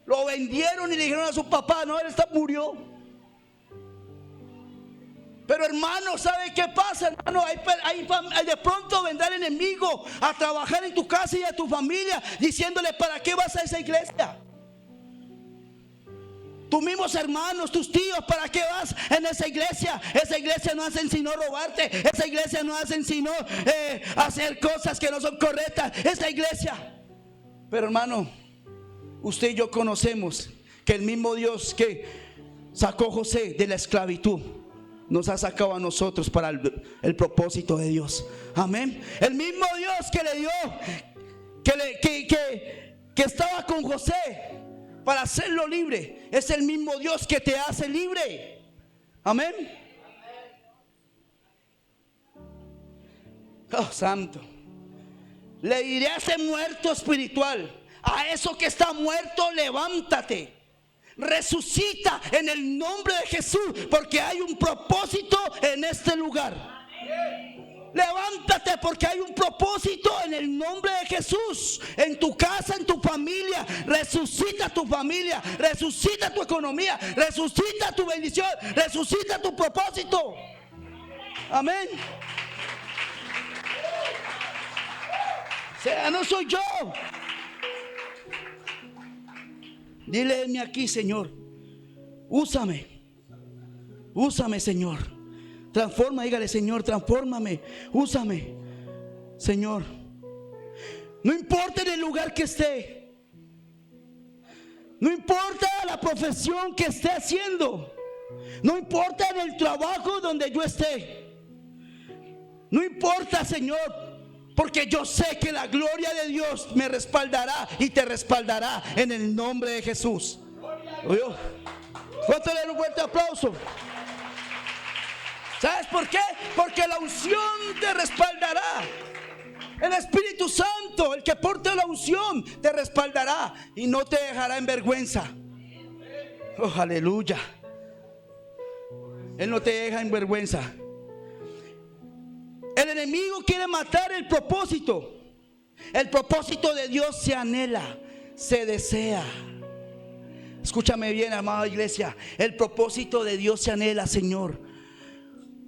lo vendieron y le dijeron a su papá: no, él murió. Pero hermano, ¿sabe qué pasa, hermano? De pronto vendrá el enemigo a trabajar en tu casa y a tu familia, diciéndole: ¿para qué vas a esa iglesia? Tus mismos hermanos, tus tíos, ¿para qué vas en esa iglesia? Esa iglesia no hacen sino robarte. Esa iglesia no hacen sino hacer cosas que no son correctas. Esa iglesia. Pero hermano, usted y yo conocemos que el mismo Dios que sacó a José de la esclavitud nos ha sacado a nosotros para el propósito de Dios. Amén. El mismo Dios que le dio, que estaba con José para hacerlo libre, es el mismo Dios que te hace libre. Amén. Oh, santo. Le diré a ese muerto espiritual: a eso que está muerto, levántate, resucita en el nombre de Jesús, porque hay un propósito en este lugar. Levántate, porque hay un propósito en el nombre de Jesús. En tu casa, en tu familia. Resucita tu familia, resucita tu economía, resucita tu bendición, resucita tu propósito. Amén. O sea, no soy yo. Dile aquí: Señor, úsame, Señor. Transforma, dígale: Señor, transfórmame, úsame, Señor. No importa en el lugar que esté, no importa la profesión que esté haciendo, no importa en el trabajo donde yo esté, no importa, Señor, porque yo sé que la gloria de Dios me respaldará y te respaldará en el nombre de Jesús. ¿Cuánto le dan un fuerte aplauso? ¿Sabes por qué? Porque la unción te respaldará. El Espíritu Santo, el que porta la unción, te respaldará y no te dejará en vergüenza. Oh, aleluya. Él no te deja en vergüenza. El enemigo quiere matar el propósito. El propósito de Dios se anhela, se desea. Escúchame bien, amada iglesia. El propósito de Dios se anhela, Señor.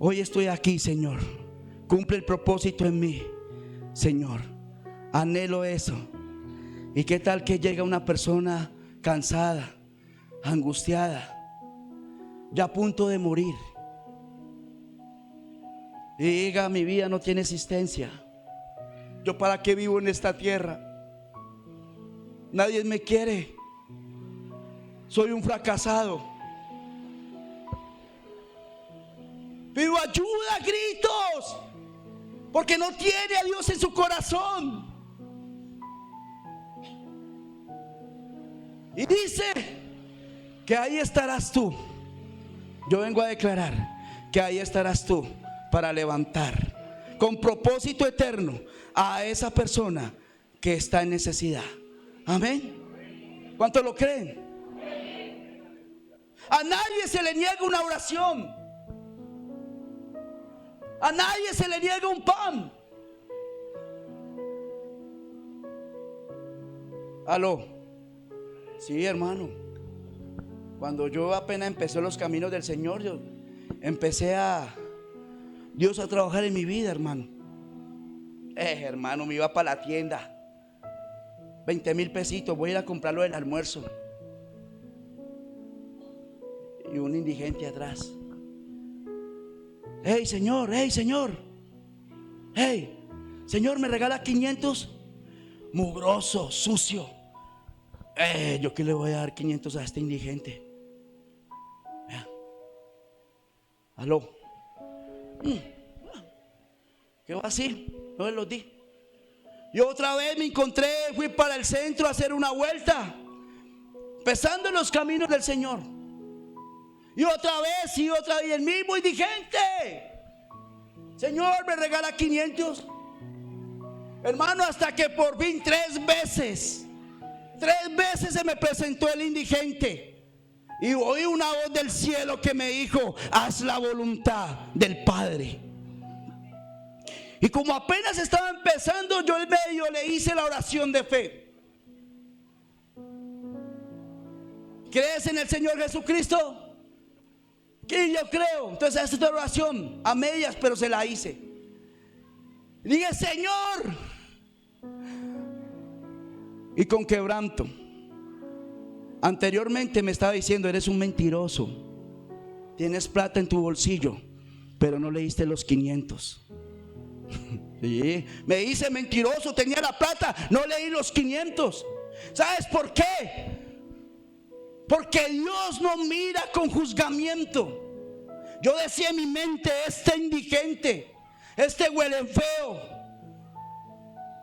Hoy estoy aquí, Señor. Cumple el propósito en mí, Señor. Anhelo eso. ¿Y qué tal que llega una persona cansada, angustiada, ya a punto de morir, y diga: mi vida no tiene existencia? ¿Yo para qué vivo en esta tierra? Nadie me quiere. Soy un fracasado. Pido ayuda a gritos, porque no tiene a Dios en su corazón. Y dice que ahí estarás tú. Yo vengo a declarar que ahí estarás tú para levantar con propósito eterno a esa persona que está en necesidad. Amén. ¿Cuántos lo creen? A nadie se le niega una oración. A nadie se le niega un pan. Aló. Sí, hermano. Cuando yo apenas empecé los caminos del Señor, yo empecé Dios a trabajar en mi vida, hermano. Hermano, me iba para la tienda, 20,000 pesitos, voy a ir a comprarlo del almuerzo. Y un indigente atrás. Hey, señor, hey, señor. Hey, señor, ¿me regala 500? Mugroso, sucio. ¿Yo qué le voy a dar 500 a este indigente? Aló. ¿Qué va así? No se los di. Yo otra vez me encontré, fui para el centro a hacer una vuelta, empezando en los caminos del Señor. Y otra vez, el mismo indigente. Señor, me regala 500. Hermano, hasta que por fin 3 veces se me presentó el indigente. Y oí una voz del cielo que me dijo: haz la voluntad del Padre. Y como apenas estaba empezando, yo en medio le hice la oración de fe. ¿Crees en el Señor Jesucristo? Que yo creo. Entonces esta oración a medias, pero se la hice. Dije: Señor, y con quebranto. Anteriormente me estaba diciendo: eres un mentiroso, tienes plata en tu bolsillo, pero no le diste los 500. Sí, me dice mentiroso, tenía la plata, no leí los 500. ¿Sabes por qué? Porque Dios no mira con juzgamiento. Yo decía en mi mente: este indigente, este huele feo.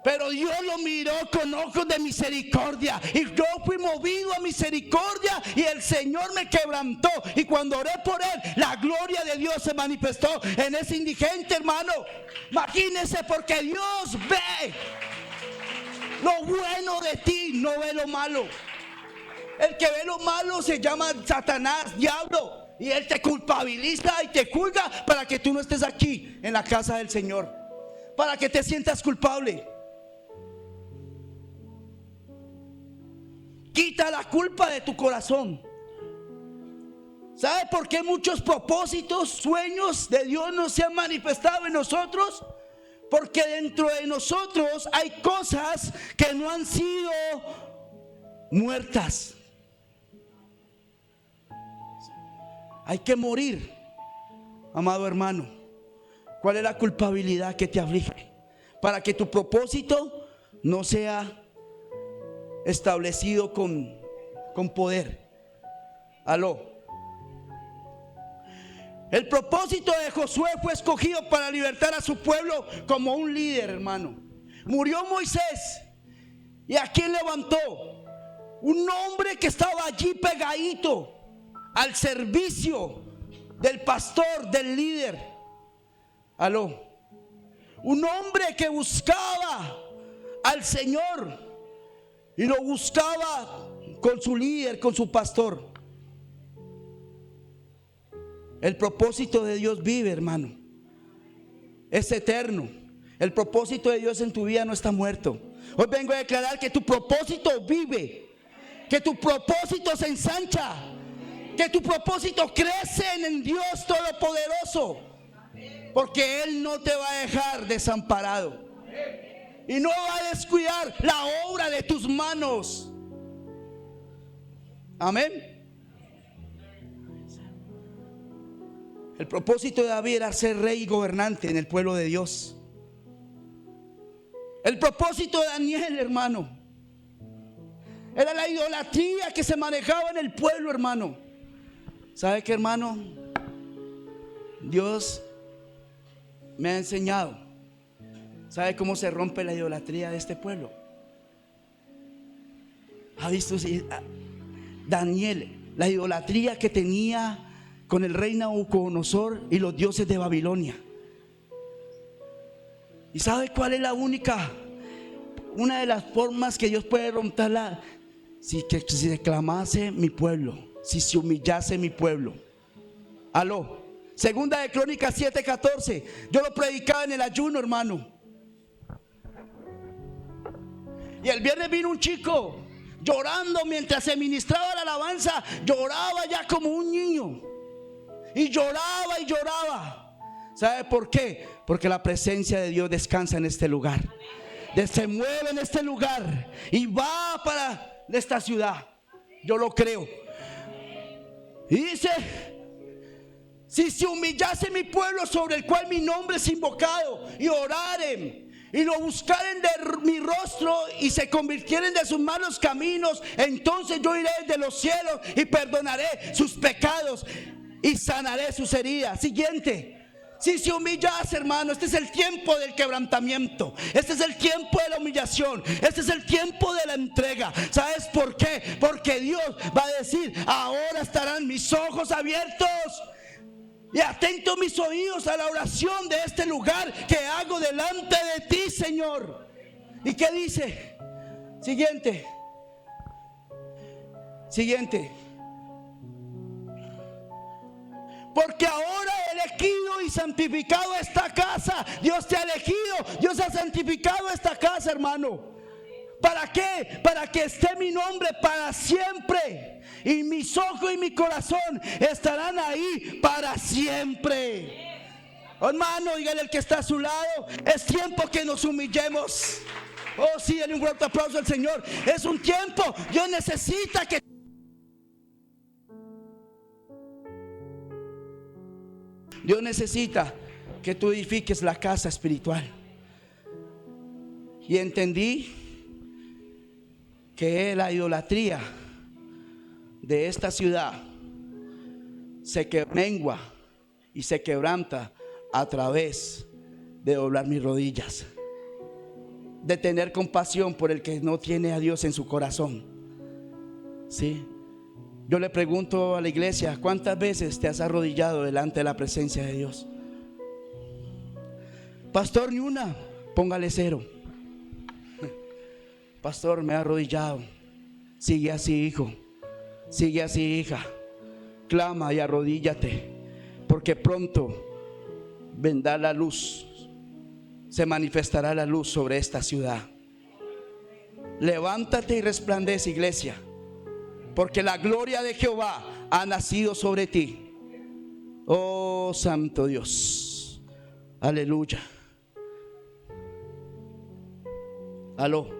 Pero Dios lo miró con ojos de misericordia. Y yo fui movido a misericordia. Y el Señor me quebrantó. Y cuando oré por él, la gloria de Dios se manifestó en ese indigente, hermano. Imagínense, porque Dios ve lo bueno de ti, no ve lo malo. El que ve lo malo se llama Satanás, diablo. Y él te culpabiliza y te juzga para que tú no estés aquí en la casa del Señor, para que te sientas culpable. Quita la culpa de tu corazón. ¿Sabe por qué muchos propósitos, sueños de Dios no se han manifestado en nosotros? Porque dentro de nosotros hay cosas que no han sido muertas. Hay que morir, amado hermano. ¿Cuál es la culpabilidad que te aflige? Para que tu propósito no sea establecido con poder. Aló. El propósito de Josué fue escogido para libertar a su pueblo como un líder, hermano. Murió Moisés. ¿Y a quién levantó? Un hombre que estaba allí pegadito al servicio del pastor, del líder. Aló. Un hombre que buscaba al Señor y lo buscaba con su líder, con su pastor. El propósito de Dios vive, hermano. Es eterno. El propósito de Dios en tu vida no está muerto. Hoy vengo a declarar que tu propósito vive, que tu propósito se ensancha, que tu propósito crece en el Dios Todopoderoso, porque Él no te va a dejar desamparado y no va a descuidar la obra de tus manos. Amén. El propósito de David era ser rey y gobernante en el pueblo de Dios. El propósito de Daniel, hermano, era la idolatría que se manejaba en el pueblo, hermano. ¿Sabe qué, hermano? Dios me ha enseñado. ¿Sabe cómo se rompe la idolatría de este pueblo? ¿Ha visto Daniel, la idolatría que tenía con el rey Nabucodonosor y los dioses de Babilonia? ¿Y sabe cuál es una de las formas que Dios puede romperla? Si se clamase mi pueblo, si se humillase mi pueblo. Aló. Segunda de Crónicas 7:14. Yo lo predicaba en el ayuno, hermano. Y el viernes vino un chico llorando mientras se ministraba la alabanza. Lloraba ya como un niño. Y lloraba y lloraba. ¿Sabe por qué? Porque la presencia de Dios descansa en este lugar. Se mueve en este lugar y va para esta ciudad. Yo lo creo. Y dice: si se humillase mi pueblo, sobre el cual mi nombre es invocado, y oraren y lo buscaren de mi rostro, y se convirtieren de sus malos caminos, entonces yo iré desde los cielos y perdonaré sus pecados y sanaré sus heridas. Siguiente. Si se humillase, hermano, este es el tiempo del quebrantamiento. Este es el tiempo de la humillación. Este es el tiempo de la entrega. ¿Sabes por qué? Porque Dios va a decir: ahora estarán mis ojos abiertos y atentos mis oídos a la oración de este lugar que hago delante de ti, Señor. ¿Y qué dice? Siguiente. Porque ahora he elegido y santificado esta casa. Dios te ha elegido, Dios ha santificado esta casa, hermano. ¿Para qué? Para que esté mi nombre para siempre. Y mis ojos y mi corazón estarán ahí para siempre. Hermano, dígale al que está a su lado: es tiempo que nos humillemos. Oh, sí, denle un fuerte aplauso al Señor. Es un tiempo. Dios necesita que... Dios necesita que tú edifiques la casa espiritual. Y entendí que la idolatría de esta ciudad se mengua y se quebranta a través de doblar mis rodillas, de tener compasión por el que no tiene a Dios en su corazón. ¿Sí? Yo le pregunto a la iglesia: ¿cuántas veces te has arrodillado delante de la presencia de Dios? Pastor, ni una. Póngale 0. Pastor, me he arrodillado. Sigue así, hijo. Sigue así, hija. Clama y arrodíllate, porque pronto vendrá la luz. Se manifestará la luz sobre esta ciudad. Levántate y resplandece, iglesia, porque la gloria de Jehová ha nacido sobre ti. Oh, santo Dios. Aleluya. Aló.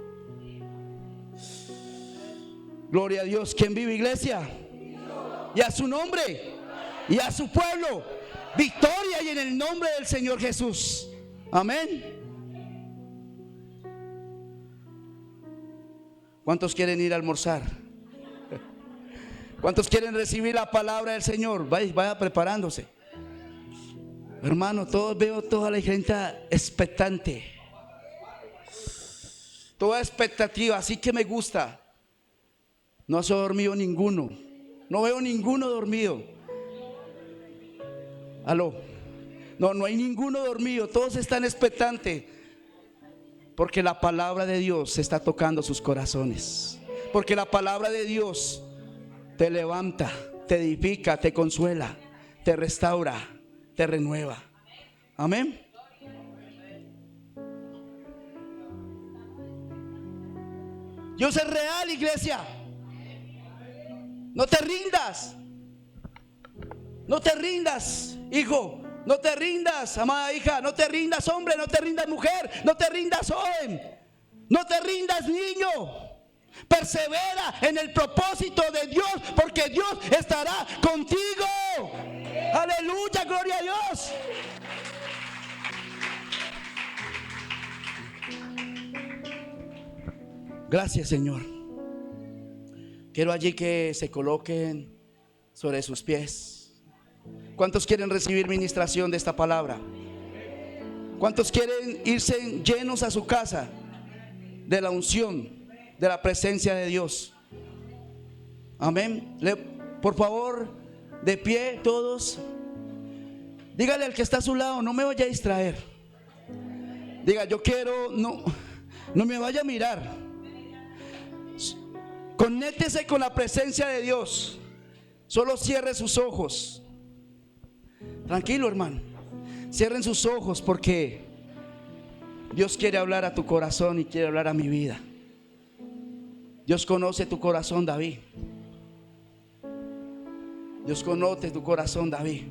Gloria a Dios. ¿Quién vive, iglesia? Y a su nombre y a su pueblo victoria, y en el nombre del Señor Jesús. Amén. ¿Cuántos quieren ir a almorzar? ¿Cuántos quieren recibir la palabra del Señor? Vaya preparándose. Hermano, veo toda la gente expectante, toda expectativa, así que me gusta. No se ha dormido ninguno. No veo ninguno dormido. Aló. No hay ninguno dormido. Todos están expectantes, porque la palabra de Dios está tocando sus corazones. Porque la palabra de Dios te levanta, te edifica, te consuela, te restaura, te renueva. Amén. Dios es real, iglesia. No te rindas. No te rindas, hijo. No te rindas, amada hija. No te rindas, hombre. No te rindas, mujer. No te rindas, joven. No te rindas, niño. Persevera en el propósito de Dios, porque Dios estará contigo. Aleluya, gloria a Dios. Gracias, Señor. Quiero allí que se coloquen sobre sus pies. ¿Cuántos quieren recibir ministración de esta palabra? ¿Cuántos quieren irse llenos a su casa de la unción, de la presencia de Dios? Amén. Por favor, de pie todos. Dígale al que está a su lado: no me vaya a distraer. Diga: yo quiero, no me vaya a mirar. Conéctese con la presencia de Dios. Solo cierre sus ojos. Tranquilo, hermano. Cierren sus ojos, porque Dios quiere hablar a tu corazón y quiere hablar a mi vida. Dios conoce tu corazón, David. Dios conoce tu corazón, David.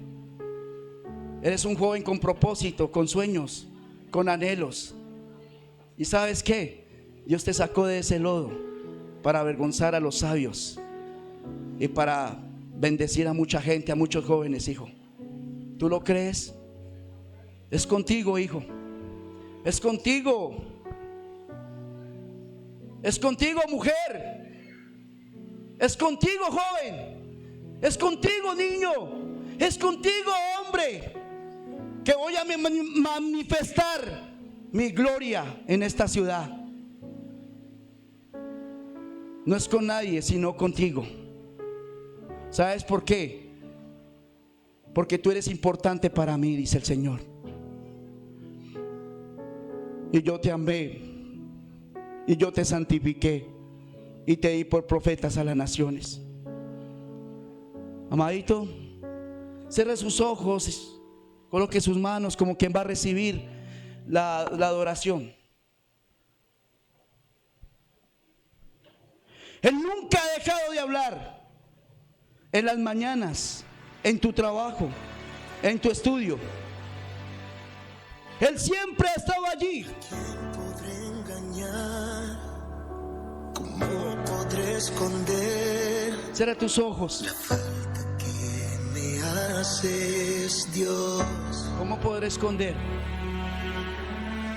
Eres un joven con propósito, con sueños, con anhelos. ¿Y sabes qué? Dios te sacó de ese lodo para avergonzar a los sabios y para bendecir a mucha gente, a muchos jóvenes, hijo. ¿Tú lo crees? Es contigo, hijo. Es contigo. Es contigo, mujer. Es contigo, joven. Es contigo, niño. Es contigo, hombre, que voy a manifestar mi gloria en esta ciudad. No es con nadie, sino contigo. ¿Sabes por qué? Porque tú eres importante para mí, dice el Señor. Y yo te amé, y yo te santifiqué, y te di por profetas a las naciones. Amadito, cierre sus ojos, coloque sus manos como quien va a recibir la adoración. Él nunca ha dejado de hablar. En las mañanas, en tu trabajo, en tu estudio. Él siempre ha estado allí. ¿Quién podré engañar? ¿Cómo podré esconder Cierra tus ojos. la falta que me haces, Dios? ¿Cómo podré esconder?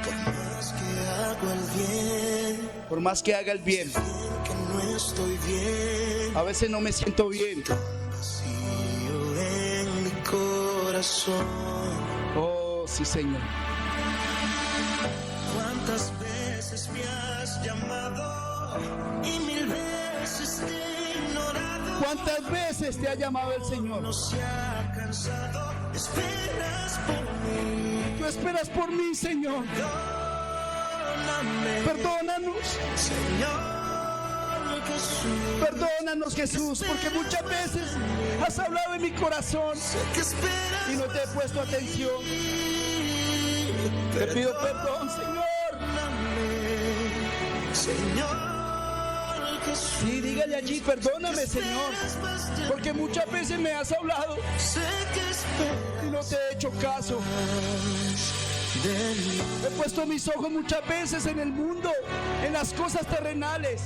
Por más que hago el bien, Por más que haga el bien, bien que no estoy bien, a veces no me siento bien. vacío en mi corazón. Oh, sí, Señor. ¿Cuántas veces me has llamado y mil veces te he ignorado? ¿Cuántas veces te ha llamado el Señor? No se ha cansado, esperas por mí. Tú esperas por mí, Señor. Perdóname, Perdónanos. Señor Jesús. Perdónanos, Jesús, porque muchas veces has hablado en mi corazón Sé que esperas y no te he puesto atención. Te pido perdón, Señor. Señor Jesús. Sí, dígale allí, perdóname, Señor, porque muchas veces me has hablado Sé que esperas y no te he hecho caso. de mí. He puesto mis ojos muchas veces en el mundo, en las cosas terrenales,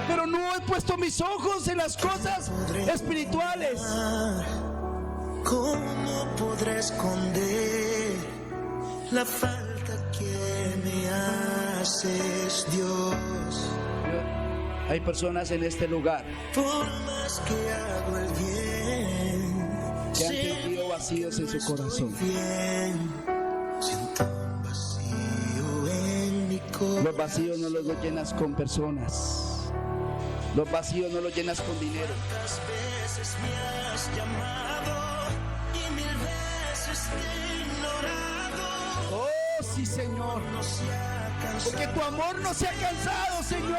pero no he puesto mis ojos en las cosas espirituales. ¿Cómo podré esconder la falta que me haces, Dios? Hay personas en este lugar Por más que hago el bien, que han sentido vacíos en su corazón. bien, siento un vacío en mi corazón. Los vacíos no los llenas con personas. Los vacíos no los llenas con dinero. ¿Cuántas veces me has llamado y mil veces te he ignorado? Oh, sí, Señor, No se ha cansado. porque tu amor no se ha cansado, Señor.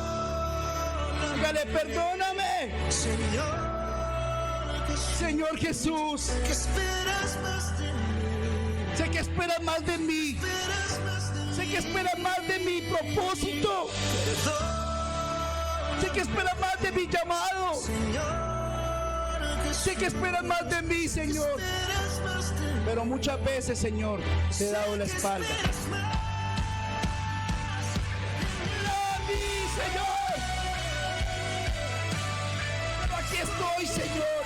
Perdóname, Dígale, perdóname, Señor Jesús. Señor Jesús. Que esperas más de mí, Sé que esperas más de mí. esperas más de mí. Sé que esperas más de mi propósito. Sé que esperas más de mi llamado. Señor Jesús. Sé que esperas más de mí, Señor. Esperas más de mí. Pero muchas veces, Señor, te he dado la espalda. Esperas más. ¡A mí, Señor! Pero aquí estoy, Señor.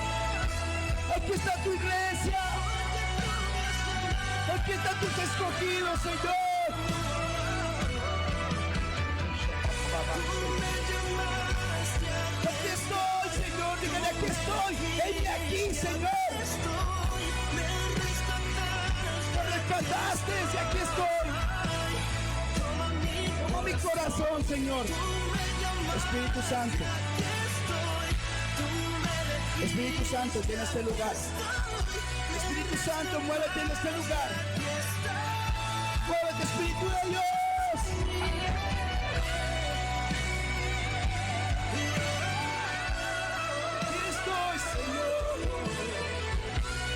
Aquí está tu iglesia. Aquí están tus escogidos, Señor. Aquí estoy, Señor. Dígale, aquí estoy. Venme aquí, Señor. Me rescataste y aquí estoy. Toma mi corazón, Señor. Espíritu Santo. Espíritu Santo, en este lugar. Espíritu Santo, muévete en este lugar. Muévete, Espíritu de Dios. Aquí estoy, Señor.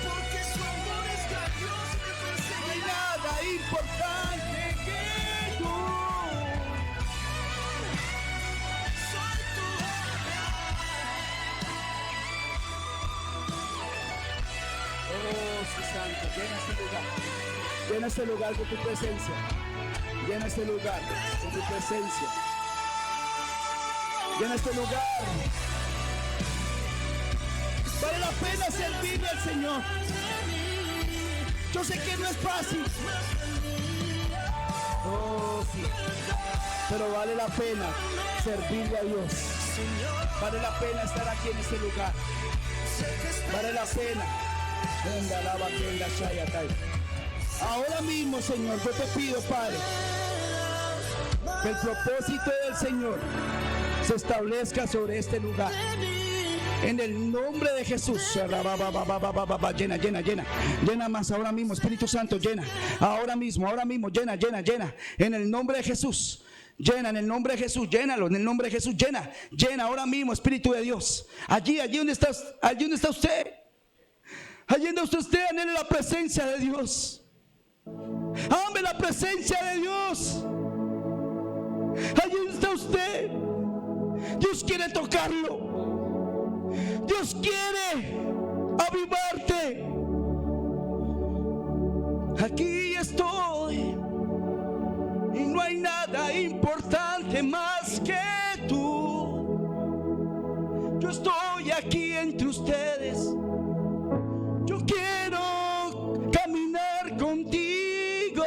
Porque su amor es grandioso, me No perseguirá. hay nada importante que tú. Oh, sí, Santo, llena este lugar. Llena este lugar con tu presencia. Llena este lugar con tu presencia. Llena este lugar. Vale la pena servirle al Señor. Yo sé que no es fácil. Oh, sí. Pero vale la pena servirle a Dios. Vale la pena estar aquí en este lugar. Vale la pena. Ahora mismo, Señor, yo te pido, Padre, que el propósito del Señor se establezca sobre este lugar. En el nombre de Jesús. Llena, llena, llena. Llena más ahora mismo, Espíritu Santo, llena. Ahora mismo, llena, llena, llena. En el nombre de Jesús. Llena en el nombre de Jesús, llénalo en el nombre de Jesús, llena, llena ahora mismo, Espíritu de Dios. Allí donde está usted. Allí donde usted anhela la presencia de Dios. Ame la presencia de Dios. Allí donde está usted. Dios quiere tocarlo. Dios quiere avivarte. Aquí estoy. Y no hay nada importante más que tú. Yo estoy aquí entre ustedes. Yo quiero caminar contigo.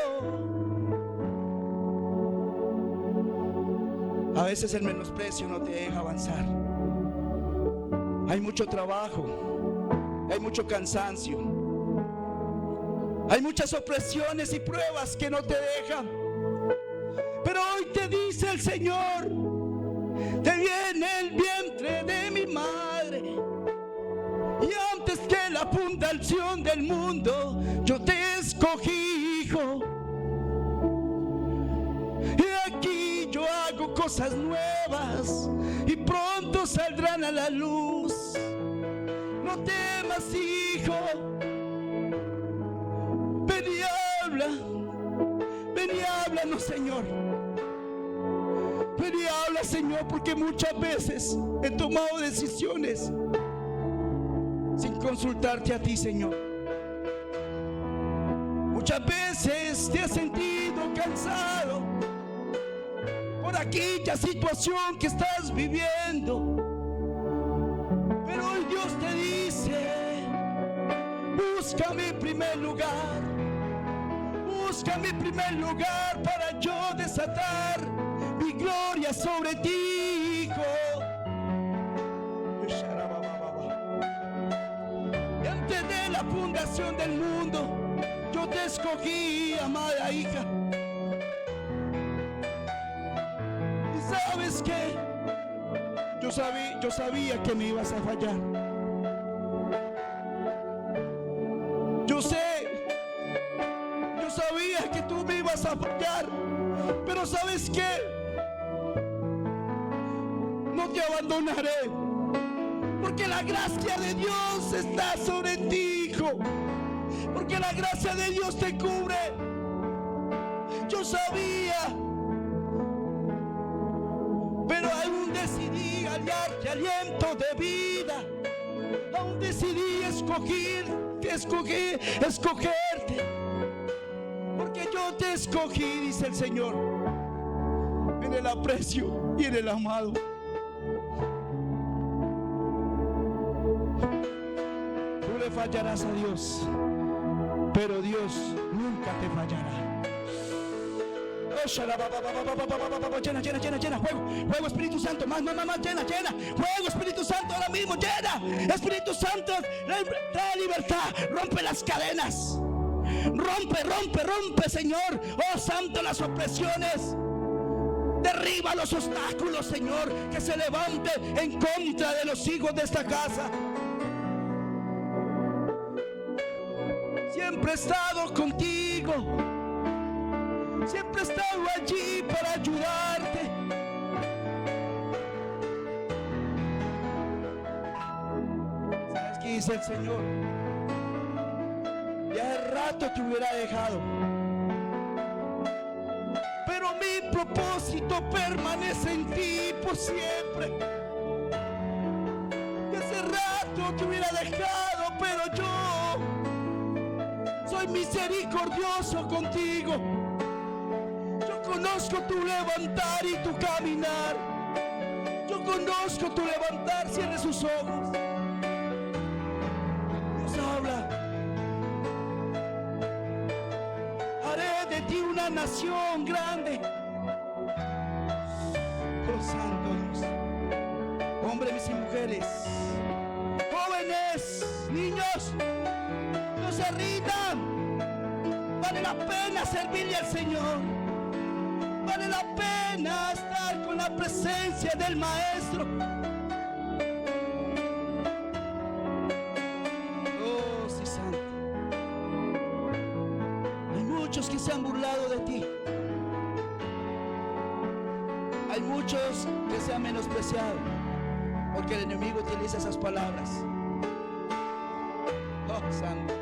A veces el menosprecio no te deja avanzar. Hay mucho trabajo. Hay mucho cansancio. Hay muchas opresiones y pruebas que no te dejan. Pero hoy te dice el Señor: te viene el vientre de mi madre, y antes que la fundación del mundo yo te escogí, hijo. Y aquí yo hago cosas nuevas y pronto saldrán a la luz. No temas, hijo. Ven y habla. Ven y háblanos, Señor. Ven y habla, Señor, porque muchas veces he tomado decisiones sin consultarte a ti, Señor. Muchas veces te has sentido cansado por aquella situación que estás viviendo. Pero hoy Dios te dice: búscame en primer lugar. Búscame en primer lugar para yo desatar mi gloria sobre ti, hijo. Y antes de la fundación del mundo yo te escogí, amada hija. Y sabes qué, yo sabía que me ibas a fallar. Yo sabía que tú me ibas a fallar, pero ¿sabes qué? No te abandonaré, porque la gracia de Dios está sobre ti, hijo. Porque la gracia de Dios te cubre. Yo sabía, pero aún decidí hallarte aliento de vida. Aún decidí escogerte. Porque yo te escogí, dice el Señor, en el aprecio y en el amado. Tú le fallarás a Dios, pero Dios nunca te fallará. Llena, llena, llena, llena. Fuego, Espíritu Santo. Más, llena, llena. Fuego, Espíritu Santo, ahora mismo, llena. Espíritu Santo, trae libertad. Rompe las cadenas. Rompe, Señor. Oh, Santo, las opresiones. Derriba los obstáculos, Señor, que se levante en contra de los hijos de esta casa. Siempre he estado contigo. Siempre he estado allí para ayudarte. ¿Sabes qué dice el Señor? Ya hace rato te hubiera dejado, pero mi propósito permanece en ti por siempre. Y hace rato te hubiera dejado, pero yo misericordioso contigo. Yo conozco tu levantar y tu caminar. Yo conozco tu levantar. Cierre sus ojos. Dios habla. Haré de ti una nación grande. Oh Santo Dios. Hombres y mujeres, jóvenes, niños, no se rindan. Vale la pena servirle al Señor. Vale la pena estar con la presencia del Maestro. Oh, sí, Santo. Hay muchos que se han burlado de ti. Hay muchos que se han menospreciado, porque el enemigo utiliza esas palabras. Oh, Santo.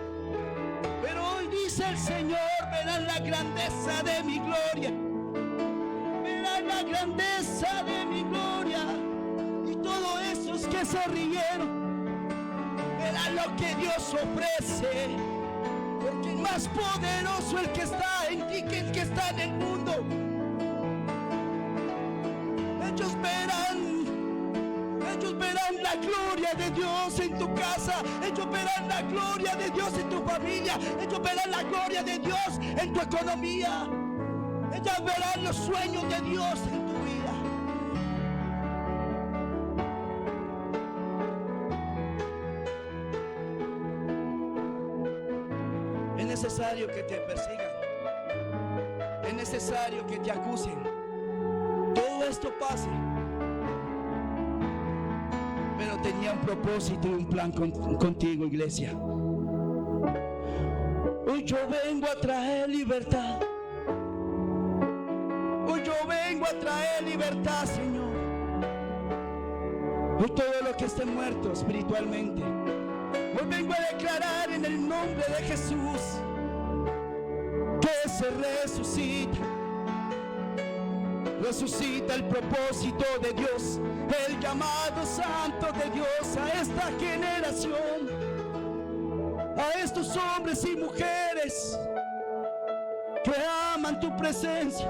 Pero hoy dice el Señor: verán la grandeza de mi gloria. Verán la grandeza de mi gloria. Y todos esos que se rieron verán lo que Dios ofrece. Porque es más poderoso el que está en ti que el que está en el mundo. Ellos verán la gloria de Dios en tu casa. Ellos verán la gloria de Dios en tu familia. Ellos verán la gloria de Dios en tu economía. Ellos verán los sueños de Dios en tu vida. Es necesario que te persigan. Es necesario que te acusen. Todo esto pase, pero tenía un propósito y un plan contigo, iglesia. Hoy yo vengo a traer libertad. Hoy yo vengo a traer libertad, Señor. Hoy todo lo que esté muerto espiritualmente, hoy vengo a declarar en el nombre de Jesús que se resucita. Resucita el propósito de Dios, el llamado santo de Dios a esta generación, a estos hombres y mujeres que aman tu presencia.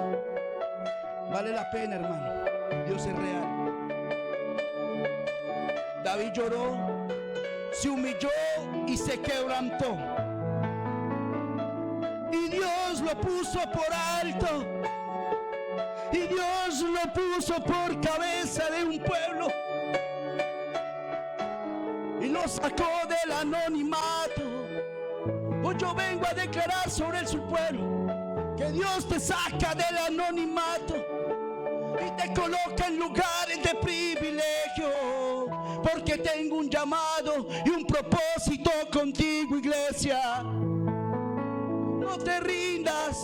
Vale la pena, hermano. Dios es real. David lloró, se humilló y se quebrantó. Y Dios lo puso por alto. Y Dios lo puso por cabeza de un pueblo y lo sacó del anonimato. Hoy yo vengo a declarar sobre su pueblo que Dios te saca del anonimato y te coloca en lugares de privilegio, porque tengo un llamado y un propósito contigo, iglesia. No te rindas.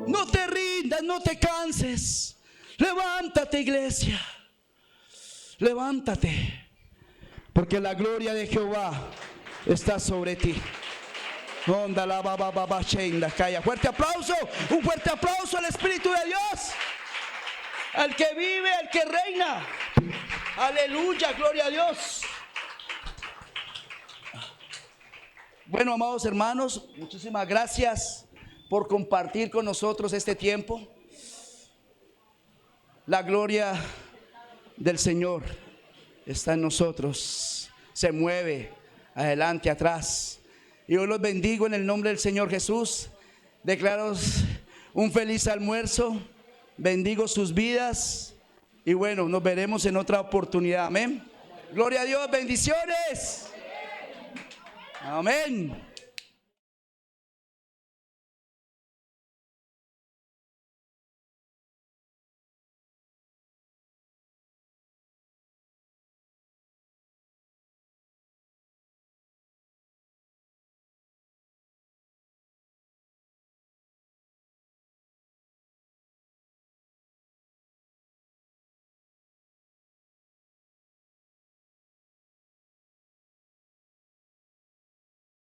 No te rindas, no te canses. Levántate, iglesia. Levántate, porque la gloria de Jehová está sobre ti. Onda la baba shenda calla. Fuerte aplauso, un fuerte aplauso al Espíritu de Dios, al que vive, al que reina. Aleluya, gloria a Dios. Bueno, amados hermanos, muchísimas gracias por compartir con nosotros este tiempo. La gloria del Señor está en nosotros, se mueve adelante, atrás. Y hoy los bendigo en el nombre del Señor Jesús. Declaro un feliz almuerzo, bendigo sus vidas y bueno, nos veremos en otra oportunidad. Amén. Gloria a Dios, bendiciones. Amén.